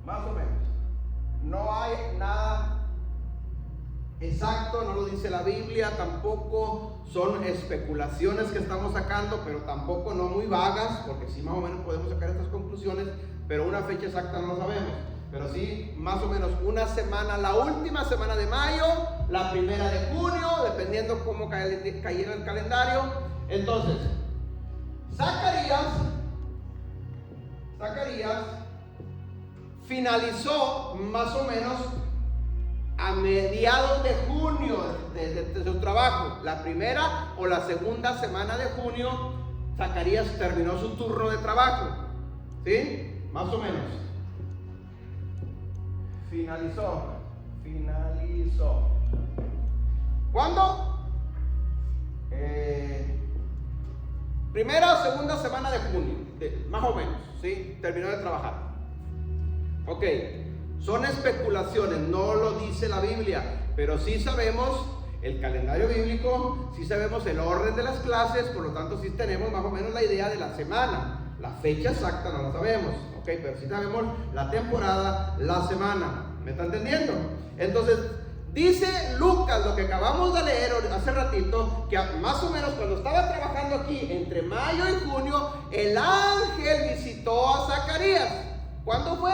Más o menos. No hay nada exacto, no lo dice la Biblia, tampoco son especulaciones que estamos sacando, pero tampoco no muy vagas, porque sí más o menos podemos sacar estas conclusiones, pero una fecha exacta no lo sabemos. Pero sí, más o menos una semana, la última semana de mayo, la primera de junio, dependiendo cómo cayera el calendario. Entonces, Zacarías finalizó más o menos a mediados de junio de su trabajo. La primera o la segunda semana de junio, Zacarías terminó su turno de trabajo. ¿Sí? Más o menos. Finalizó. ¿Cuándo? Primera o segunda semana de junio, más o menos, ¿sí? Terminó de trabajar. Ok, son especulaciones, no lo dice la Biblia, pero sí sabemos el calendario bíblico, sí sabemos el orden de las clases, por lo tanto sí tenemos más o menos la idea de la semana. La fecha exacta no la sabemos, ok, pero sí sabemos la temporada, la semana. ¿Me está entendiendo? Entonces, dice Lucas, lo que acabamos de leer hace ratito, que más o menos cuando estaba trabajando aquí, entre mayo y junio, el ángel visitó a Zacarías. ¿Cuándo fue?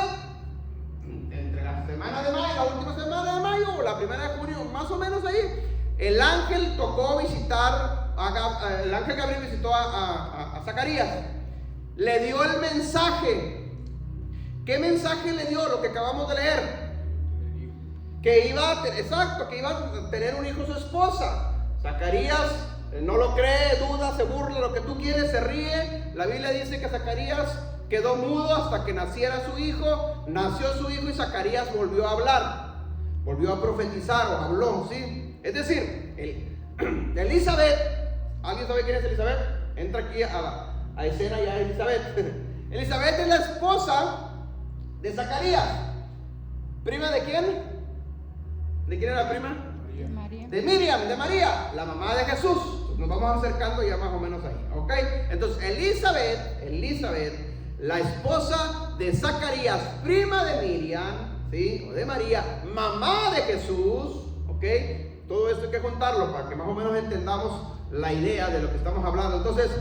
Entre la semana de mayo, la última semana de mayo, o la primera de junio, más o menos ahí. El ángel tocó visitar, el ángel Gabriel visitó a Zacarías. Le dio el mensaje. ¿Qué mensaje le dio? Lo que acabamos de leer. Que iba a tener un hijo su esposa. Zacarías no lo cree, duda, se burla, lo que tú quieres, se ríe. La Biblia dice que Zacarías quedó mudo hasta que naciera su hijo. Nació su hijo y Zacarías volvió a hablar, volvió a profetizar o habló, ¿sí? Es decir, Elizabeth, ¿alguien sabe quién es Elizabeth? Entra aquí a escena ya Elizabeth. Elizabeth es la esposa de Zacarías. ¿Prima de quién? ¿De quién era la prima? María. De Miriam, de María, la mamá de Jesús. nos vamos acercando ya más o menos ahí, ¿ok? Entonces Elizabeth, la esposa de Zacarías, prima de Miriam, ¿sí? O de María, mamá de Jesús, ¿ok? Todo esto hay que contarlo para que más o menos entendamos la idea de lo que estamos hablando. Entonces,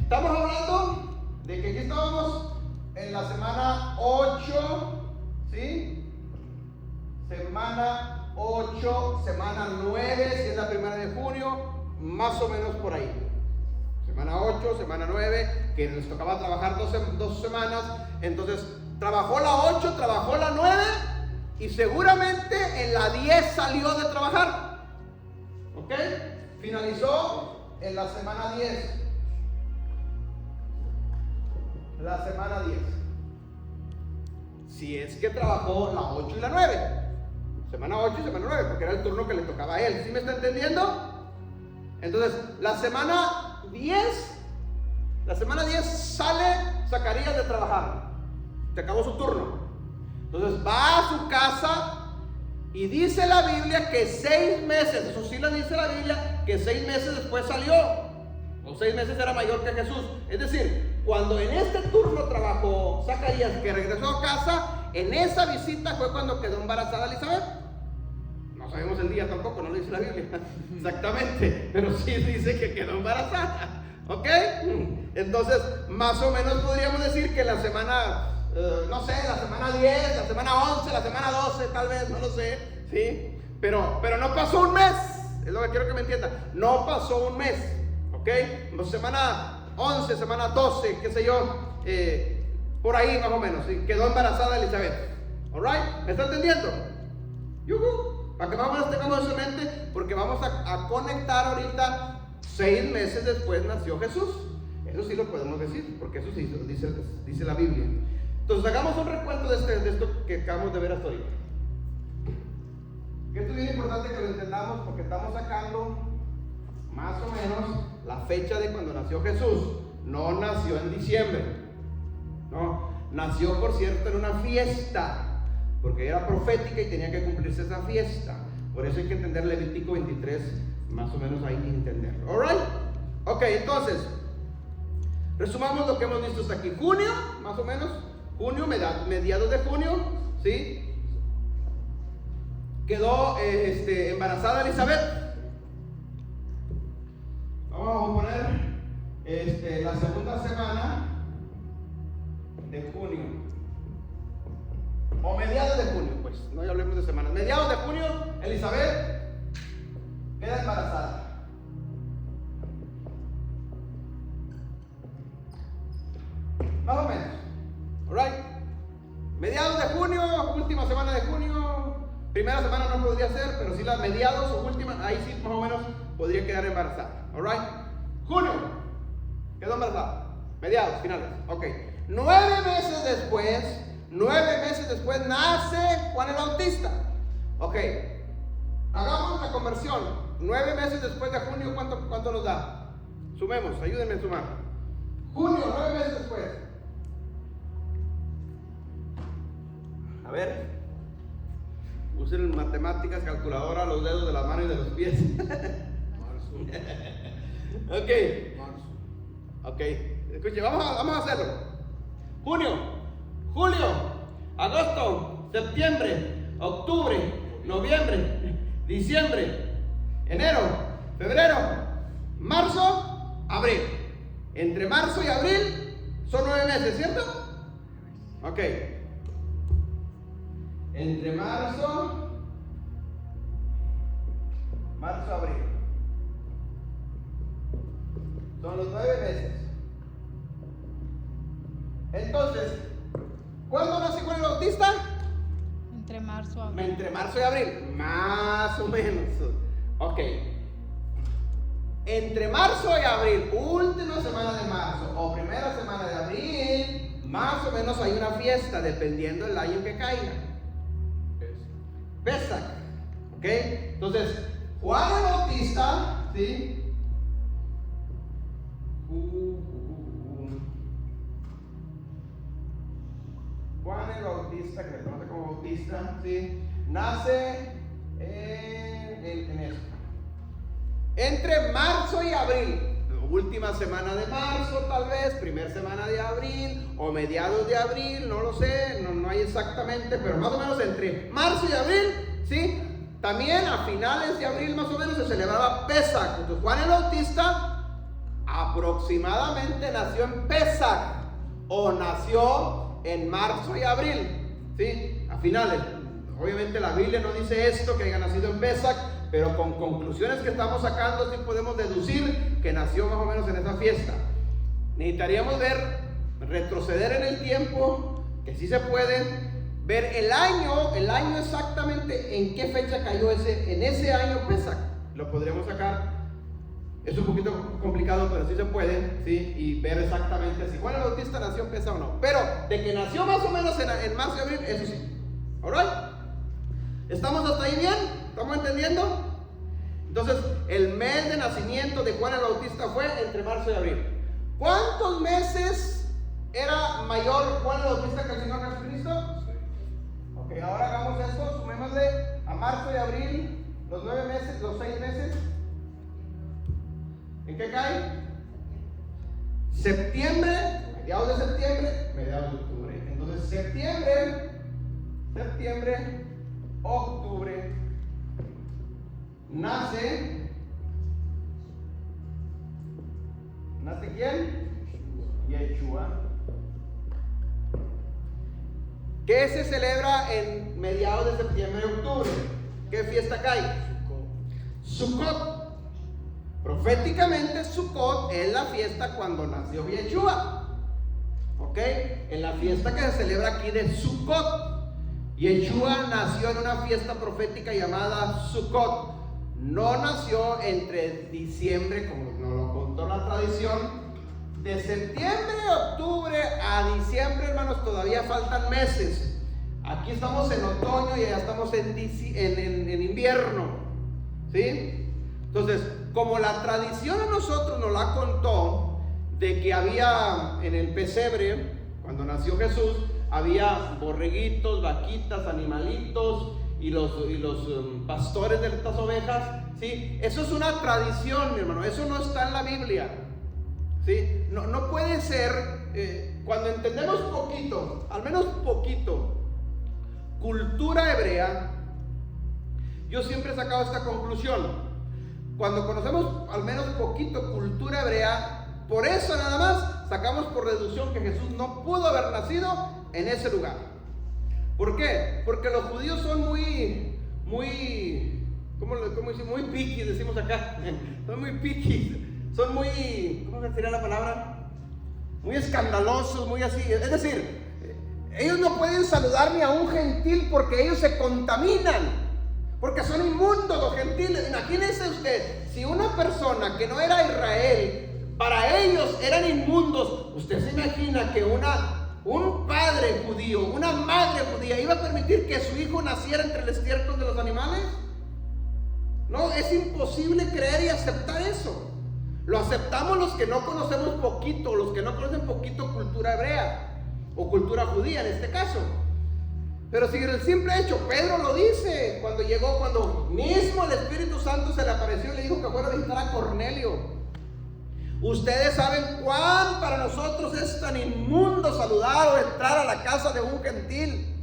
estamos hablando de que aquí estábamos en la semana 8, ¿sí? Semana 8, semana 9, si es la primera de junio, más o menos por ahí. Semana 8, semana 9, que les tocaba trabajar dos semanas. Entonces, trabajó la 8, trabajó la 9 y seguramente en la 10 salió de trabajar. ¿Ok? Finalizó en la semana 10. La semana 10. Si es que trabajó la 8 y la 9. Semana 8 y semana 9, porque era el turno que le tocaba a él. ¿Sí me está entendiendo? Entonces, la semana 10 sale Zacarías de trabajar. Se acabó su turno. Entonces va a su casa y dice la Biblia que 6 meses, eso sí lo dice la Biblia, que 6 meses después salió. O 6 meses era mayor que Jesús. Es decir, cuando en este turno trabajó Zacarías, que regresó a casa, en esa visita fue cuando quedó embarazada Elizabeth. No sabemos el día tampoco, no lo dice la Biblia exactamente, pero sí dice que quedó embarazada. ¿Ok? Entonces, más o menos podríamos decir que la semana, no sé, la semana 10, la semana 11, la semana 12, tal vez, no lo sé, ¿sí? Pero no pasó un mes, es lo que quiero que me entiendan. No pasó un mes, ¿ok? Semana 11, semana 12, qué sé yo, por ahí más o menos, ¿sí? Quedó embarazada Elizabeth. ¿Alright? ¿Me está entendiendo? ¡Yuhu! Para que más o menos tengamos eso en mente, porque vamos a conectar ahorita. 6 meses después nació Jesús. Eso sí lo podemos decir, porque eso sí dice la Biblia. Entonces hagamos un recuento de esto que acabamos de ver hasta ahorita. Que esto es bien importante que lo entendamos, porque estamos sacando más o menos la fecha de cuando nació Jesús. No nació en diciembre, no, nació por cierto en una fiesta, porque era profética y tenía que cumplirse esa fiesta. Por eso hay que entender Levítico 23, más o menos ahí entenderlo. Alright, ok, entonces resumamos lo que hemos visto hasta aquí. Junio, más o menos, junio, mediados de junio, ¿sí? Quedó embarazada Elizabeth. Vamos a poner la segunda semana de junio, o mediados de junio, pues, no ya hablemos de semanas. Mediados de junio, Elizabeth queda embarazada. Más o menos. Alright. Mediados de junio, última semana de junio. Primera semana no podría ser, pero sí las mediados o última, ahí sí más o menos podría quedar embarazada. Alright. Junio. Quedó embarazada. Mediados, finales. Ok. 9 meses después nace Juan el Bautista. Ok. Hagamos la conversión. 9 meses después de junio, ¿cuánto nos da? Sumemos, ayúdenme a sumar. Junio, 9 meses después. A ver. Usen matemáticas, calculadora, los dedos de la mano y de los pies. Marzo. Ok. Marzo. Ok. Escuche, vamos a hacerlo. Junio, julio, agosto, septiembre, octubre, noviembre, diciembre, enero, febrero, marzo, abril. Entre marzo y abril son 9 meses, ¿cierto? Ok. Entre marzo, abril. Son los 9 meses. Entonces, ¿cuándo nace Juan el Bautista? Entre marzo y abril. Entre marzo y abril, más o menos. Ok. Entre marzo y abril, última semana de marzo o primera semana de abril, más o menos hay una fiesta, dependiendo del año que caiga. Pesach. Ok. Entonces, Juan el Bautista, ¿sí? Juan el Bautista, que se conoce como Bautista, ¿sí? Nace en esto. Entre marzo y abril. Última semana de marzo, tal vez, primera semana de abril o mediados de abril, no lo sé, no hay exactamente, pero más o menos entre marzo y abril, ¿sí? También a finales de abril más o menos se celebraba Pesach. Entonces Juan el Bautista aproximadamente nació en Pesach o nació en marzo y abril, ¿sí? A finales. Obviamente la Biblia no dice esto, que haya nacido en Pesach, pero con conclusiones que estamos sacando sí podemos deducir que nació más o menos en esa fiesta. Necesitaríamos retroceder en el tiempo, que sí se puede, ver el año exactamente en qué fecha cayó en ese año Pesach. Lo podríamos sacar. Es un poquito complicado, pero sí se puede, ¿sí? Y ver exactamente si Juan el Bautista nació en Pesach o no. Pero de que nació más o menos en marzo y abril, eso sí. ¿Alright? ¿Estamos hasta ahí bien? ¿Estamos entendiendo? Entonces, el mes de nacimiento de Juan el Bautista fue entre marzo y abril. ¿Cuántos meses era mayor Juan el Bautista que el Señor Jesucristo? Ok, ahora hagamos esto, sumémosle a marzo y abril los 9 meses, los 6 meses. ¿En qué cae? Septiembre, mediados de septiembre, mediados de octubre. Entonces, septiembre, octubre, nace ¿quién? Yeshua. ¿Qué se celebra en mediados de septiembre y octubre? ¿Qué fiesta cae? Sukkot. Proféticamente Sukkot es la fiesta cuando nació Yeshua. ¿Ok? En la fiesta que se celebra aquí de Sukkot. Yeshua nació en una fiesta profética llamada Sukkot. No nació entre diciembre, como nos lo contó la tradición. De septiembre, octubre a diciembre, hermanos, todavía faltan meses. Aquí estamos en otoño y allá estamos en invierno, ¿sí? Entonces, como la tradición a nosotros nos la contó, de que había en el pesebre, cuando nació Jesús, había borreguitos, vaquitas, animalitos y los pastores de estas ovejas, ¿sí? Eso es una tradición, mi hermano, eso no está en la Biblia, ¿sí? No puede ser, cuando entendemos poquito, al menos poquito, cultura hebrea, yo siempre he sacado esta conclusión. Cuando conocemos al menos poquito cultura hebrea, por eso nada más sacamos por deducción que Jesús no pudo haber nacido en ese lugar. ¿Por qué? Porque los judíos son muy picky, decimos acá. Son muy picky, son muy, ¿cómo sería la palabra? Muy escandalosos, muy así. Es decir, ellos no pueden saludar ni a un gentil porque ellos se contaminan. Porque son inmundos los gentiles. Imagínense usted, si una persona que no era Israel, para ellos eran inmundos, ¿usted se imagina que un padre judío, una madre judía, iba a permitir que su hijo naciera entre el estiércol de los animales? No, es imposible creer y aceptar eso. Lo aceptamos los que no conocemos poquito, los que no conocen poquito cultura hebrea o cultura judía en este caso. Pero si el simple hecho, Pedro lo dice, cuando mismo el Espíritu Santo se le apareció y le dijo que fuera a visitar a Cornelio. Ustedes saben cuán para nosotros es tan inmundo saludar o entrar a la casa de un gentil.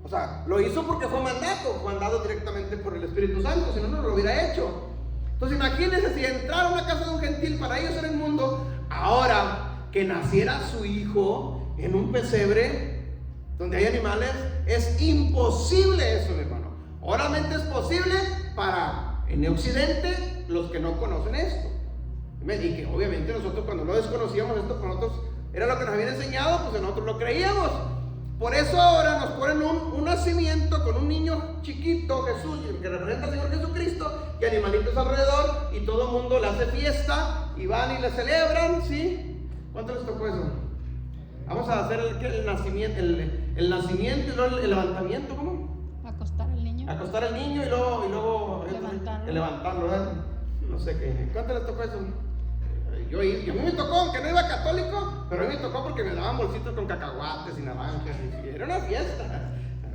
O sea, lo hizo porque fue mandado directamente por el Espíritu Santo, si no, no lo hubiera hecho. Entonces imagínense si entrar a una casa de un gentil para ellos era inmundo, ahora que naciera su hijo en un pesebre donde hay animales, es imposible eso, mi hermano. Obviamente es posible para en Occidente los que no conocen esto. Y que obviamente nosotros cuando no desconocíamos esto, para nosotros era lo que nos habían enseñado, pues nosotros lo creíamos. Por eso ahora nos ponen un nacimiento con un niño chiquito, Jesús, que representa al Señor Jesucristo, y animalitos alrededor, y todo el mundo le hace fiesta, y van y le celebran, ¿sí? ¿Cuánto les tocó eso? Vamos a hacer el nacimiento y luego el levantamiento, ¿cómo? Acostar al niño. Acostar al niño y luego levantarlo, ¿verdad? No sé qué. ¿Cuánto les tocó eso? Yo a mí me tocó, aunque no iba católico, pero a mí me tocó porque me daban bolsitos con cacahuates y naranjas, y era una fiesta.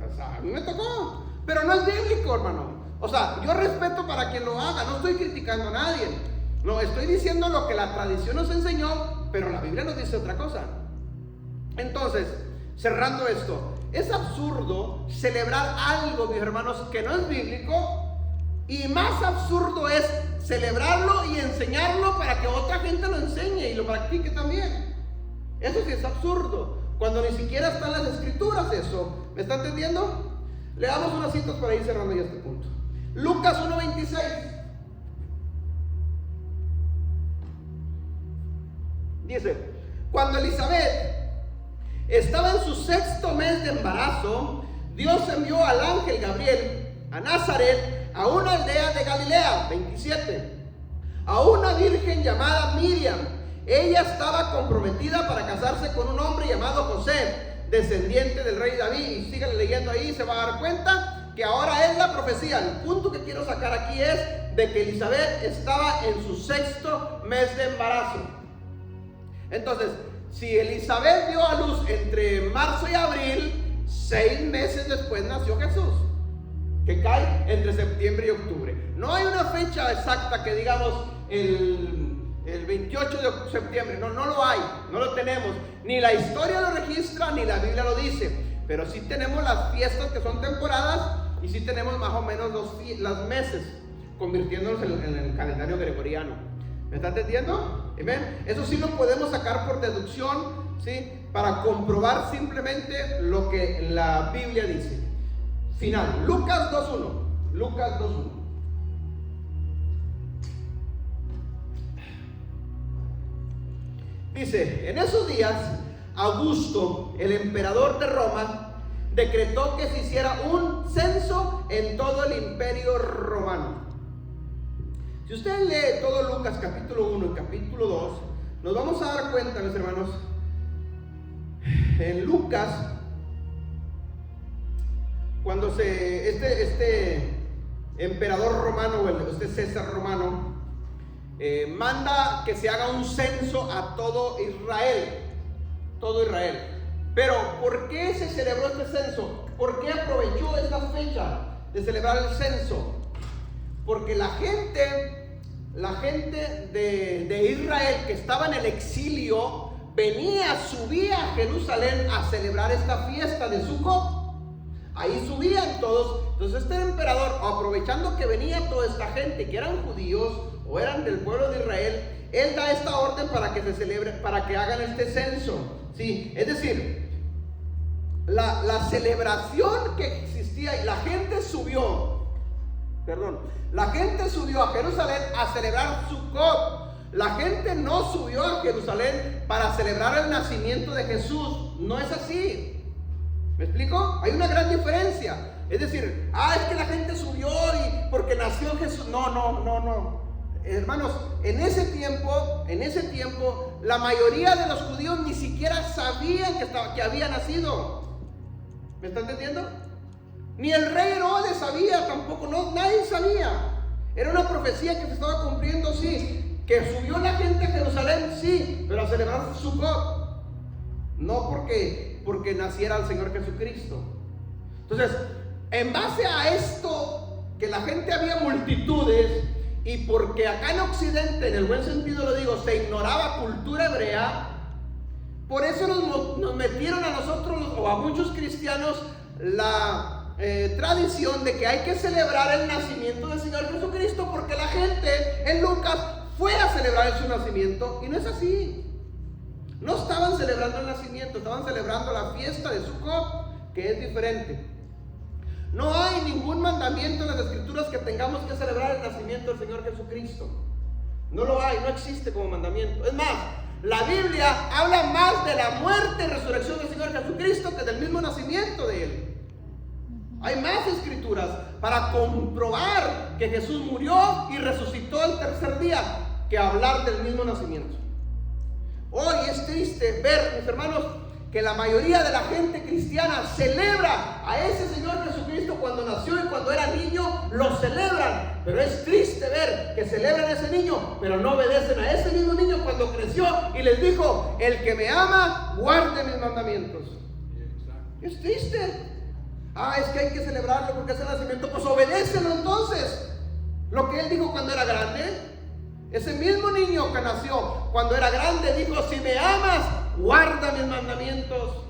O sea, a mí me tocó. Pero no es bíblico, hermano. O sea, yo respeto para quien lo haga, no estoy criticando a nadie. No, estoy diciendo lo que la tradición nos enseñó, pero la Biblia nos dice otra cosa. Entonces, cerrando esto, es absurdo celebrar algo, mis hermanos, que no es bíblico. Y más absurdo es celebrarlo y enseñarlo para que otra gente lo enseñe y lo practique también. Eso sí es absurdo, cuando ni siquiera están las escrituras eso. ¿Me está entendiendo? Leamos unas citas para ir cerrando ya este punto. Lucas 1:26. Dice: cuando Elizabeth estaba en su 6º mes de embarazo, Dios envió al ángel Gabriel a Nazaret, a una aldea de Galilea. 27. A una virgen llamada Miriam. Ella estaba comprometida para casarse con un hombre llamado José, descendiente del rey David. Y sigan leyendo ahí, se va a dar cuenta que ahora es la profecía. El punto que quiero sacar aquí es de que Elizabeth estaba en su 6º mes de embarazo. Entonces, si Elizabeth dio a luz entre marzo y abril, 6 meses después nació Jesús, que cae entre septiembre y octubre. No hay una fecha exacta que digamos el 28 de septiembre, no lo hay, no lo tenemos. Ni la historia lo registra, ni la Biblia lo dice. Pero sí tenemos las fiestas que son temporadas, y sí tenemos más o menos los meses, convirtiéndonos en el calendario gregoriano. ¿Me está entendiendo? ¿Amén? Eso sí lo podemos sacar por deducción, ¿sí? Para comprobar simplemente lo que la Biblia dice. Final, Lucas 2:1. Lucas 2:1. Dice: en esos días, Augusto, el emperador de Roma, decretó que se hiciera un censo en todo el imperio romano. Si usted lee todo Lucas capítulo 1 y capítulo 2, nos vamos a dar cuenta, mis hermanos, en Lucas, cuando este emperador romano, o este César romano, manda que se haga un censo a todo Israel. Pero ¿por qué se celebró este censo? ¿Por qué aprovechó esta fecha de celebrar el censo? Porque la gente de Israel que estaba en el exilio subía a Jerusalén a celebrar esta fiesta de Sucot. Ahí subían todos. Entonces este emperador, aprovechando que venía toda esta gente que eran judíos o eran del pueblo de Israel, él da esta orden para que se celebre, para que hagan este censo. Sí, es decir, la celebración que existía, y la gente subió a Jerusalén a celebrar Sucot. La gente no subió a Jerusalén para celebrar el nacimiento de Jesús. No es así. ¿Me explico? Hay una gran diferencia. Es decir, es que la gente subió y porque nació Jesús. No. Hermanos, en ese tiempo, la mayoría de los judíos ni siquiera sabían que había nacido. ¿Me están entendiendo? Ni el rey Herodes sabía tampoco, nadie sabía. Era una profecía que se estaba cumpliendo, sí. Que subió la gente a Jerusalén, sí, pero a celebrar Sucot. No porque naciera el Señor Jesucristo. Entonces, en base a esto, que la gente había multitudes, y porque acá en Occidente, en el buen sentido lo digo, se ignoraba cultura hebrea, por eso nos metieron a nosotros o a muchos cristianos la tradición de que hay que celebrar el nacimiento del Señor Jesucristo, porque la gente en Lucas fue a celebrar su nacimiento, y no es así. No estaban celebrando el nacimiento, estaban celebrando la fiesta de Sucot, que es diferente. No hay ningún mandamiento en las escrituras que tengamos que celebrar el nacimiento del Señor Jesucristo. No lo hay, no existe como mandamiento. Es más, la Biblia habla más de la muerte y resurrección del Señor Jesucristo que del mismo nacimiento de Él. Hay más escrituras para comprobar que Jesús murió y resucitó el tercer día que hablar del mismo nacimiento. Hoy es triste ver, mis hermanos, que la mayoría de la gente cristiana celebra a ese Señor Jesucristo cuando nació y cuando era niño, lo celebran. Pero es triste ver que celebran a ese niño, pero no obedecen a ese mismo niño cuando creció y les dijo: el que me ama, guarde mis mandamientos. Es triste. Es que hay que celebrarlo porque es el nacimiento. Pues obedécelo entonces. Lo que él dijo cuando era grande. Ese mismo niño que nació cuando era grande dijo: si me amas, guarda mis mandamientos.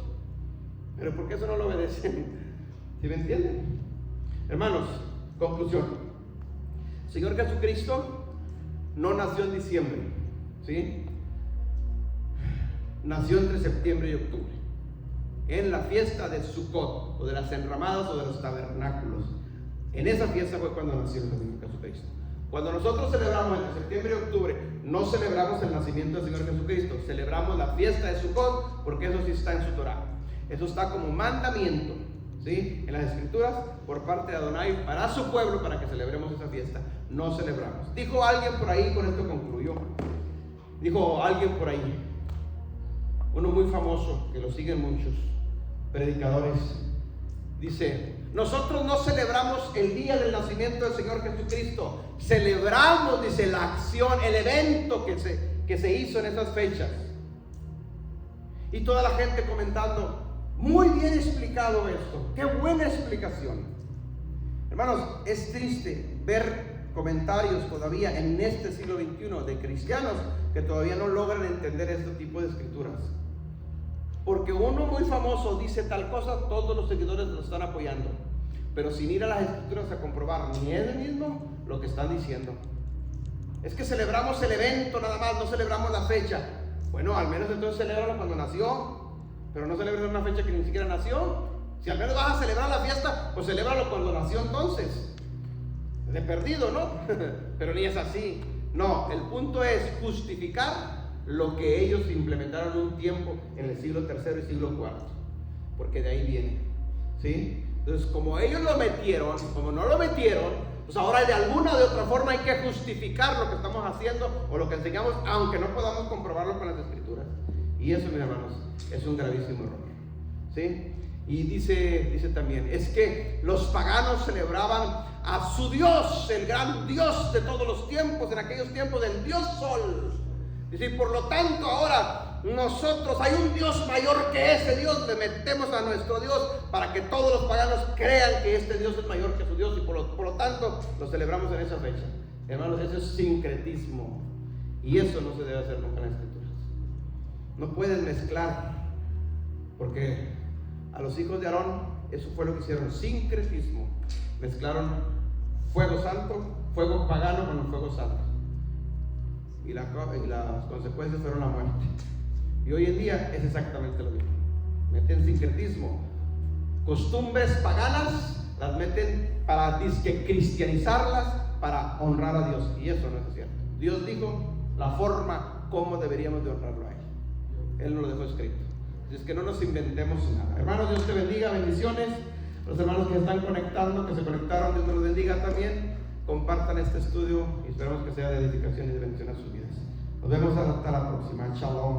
Pero ¿por qué eso no lo obedecen? ¿Sí me entienden? Hermanos, conclusión. El Señor Jesucristo no nació en diciembre, ¿sí? Nació entre septiembre y octubre, en la fiesta de Sukkot, o de las enramadas, o de los tabernáculos. En esa fiesta fue cuando nació el Señor Jesucristo. Cuando nosotros celebramos entre septiembre y octubre, no celebramos el nacimiento del Señor Jesucristo, celebramos la fiesta de Sukkot, porque eso sí está en su Torah. Eso está como mandamiento, ¿sí?, en las escrituras, por parte de Adonai para su pueblo, para que celebremos esa fiesta. No celebramos. Dijo alguien por ahí, con esto concluyó. Dijo alguien por ahí, uno muy famoso, que lo siguen muchos predicadores, dice: nosotros no celebramos el día del nacimiento del Señor Jesucristo, celebramos, dice, la acción, el evento que se hizo en esas fechas. Y toda la gente comentando: muy bien explicado esto, qué buena explicación. Hermanos, es triste ver comentarios todavía en este siglo XXI de cristianos que todavía no logran entender este tipo de escrituras. Porque uno muy famoso dice tal cosa, todos los seguidores lo están apoyando, pero sin ir a las escrituras a comprobar ni él mismo lo que están diciendo. Es que celebramos el evento nada más, no celebramos la fecha. Bueno, al menos entonces celébralo cuando nació, pero no celebres una fecha que ni siquiera nació. Si al menos vas a celebrar la fiesta, pues celébralo cuando nació entonces. De perdido, ¿no? Pero ni es así. No, el punto es justificar lo que ellos implementaron un tiempo en el siglo III y siglo IV, porque de ahí viene, ¿sí? Entonces, como ellos lo metieron, como no lo metieron, pues ahora de alguna o de otra forma hay que justificar lo que estamos haciendo o lo que enseñamos, aunque no podamos comprobarlo con las escrituras. Y eso, mis hermanos, es un gravísimo error, ¿sí? Y dice también, es que los paganos celebraban a su Dios, el gran Dios de todos los tiempos, en aquellos tiempos del Dios Sol. Dice, por lo tanto ahora nosotros, hay un Dios mayor que ese Dios, le metemos a nuestro Dios para que todos los paganos crean que este Dios es mayor que su Dios, y por lo tanto lo celebramos en esa fecha. Hermanos, eso es sincretismo, y eso no se debe hacer nunca en las escrituras. No puedes mezclar, porque a los hijos de Aarón eso fue lo que hicieron, sincretismo. Mezclaron fuego santo, fuego pagano con el fuego santo, y las consecuencias fueron la muerte. Y hoy en día es exactamente lo mismo. Meten sincretismo, costumbres paganas, las meten para disque cristianizarlas, para honrar a Dios, y eso no es cierto. Dios dijo la forma como deberíamos de honrarlo a Él. Él nos lo dejó escrito. Así es que no nos inventemos nada. Hermanos, Dios te bendiga, bendiciones. Los hermanos que se están conectando, que se conectaron, Dios nos los bendiga también. Compartan este estudio y esperamos que sea de edificación y de bendición a sus vidas. Nos vemos hasta la próxima. Shalom.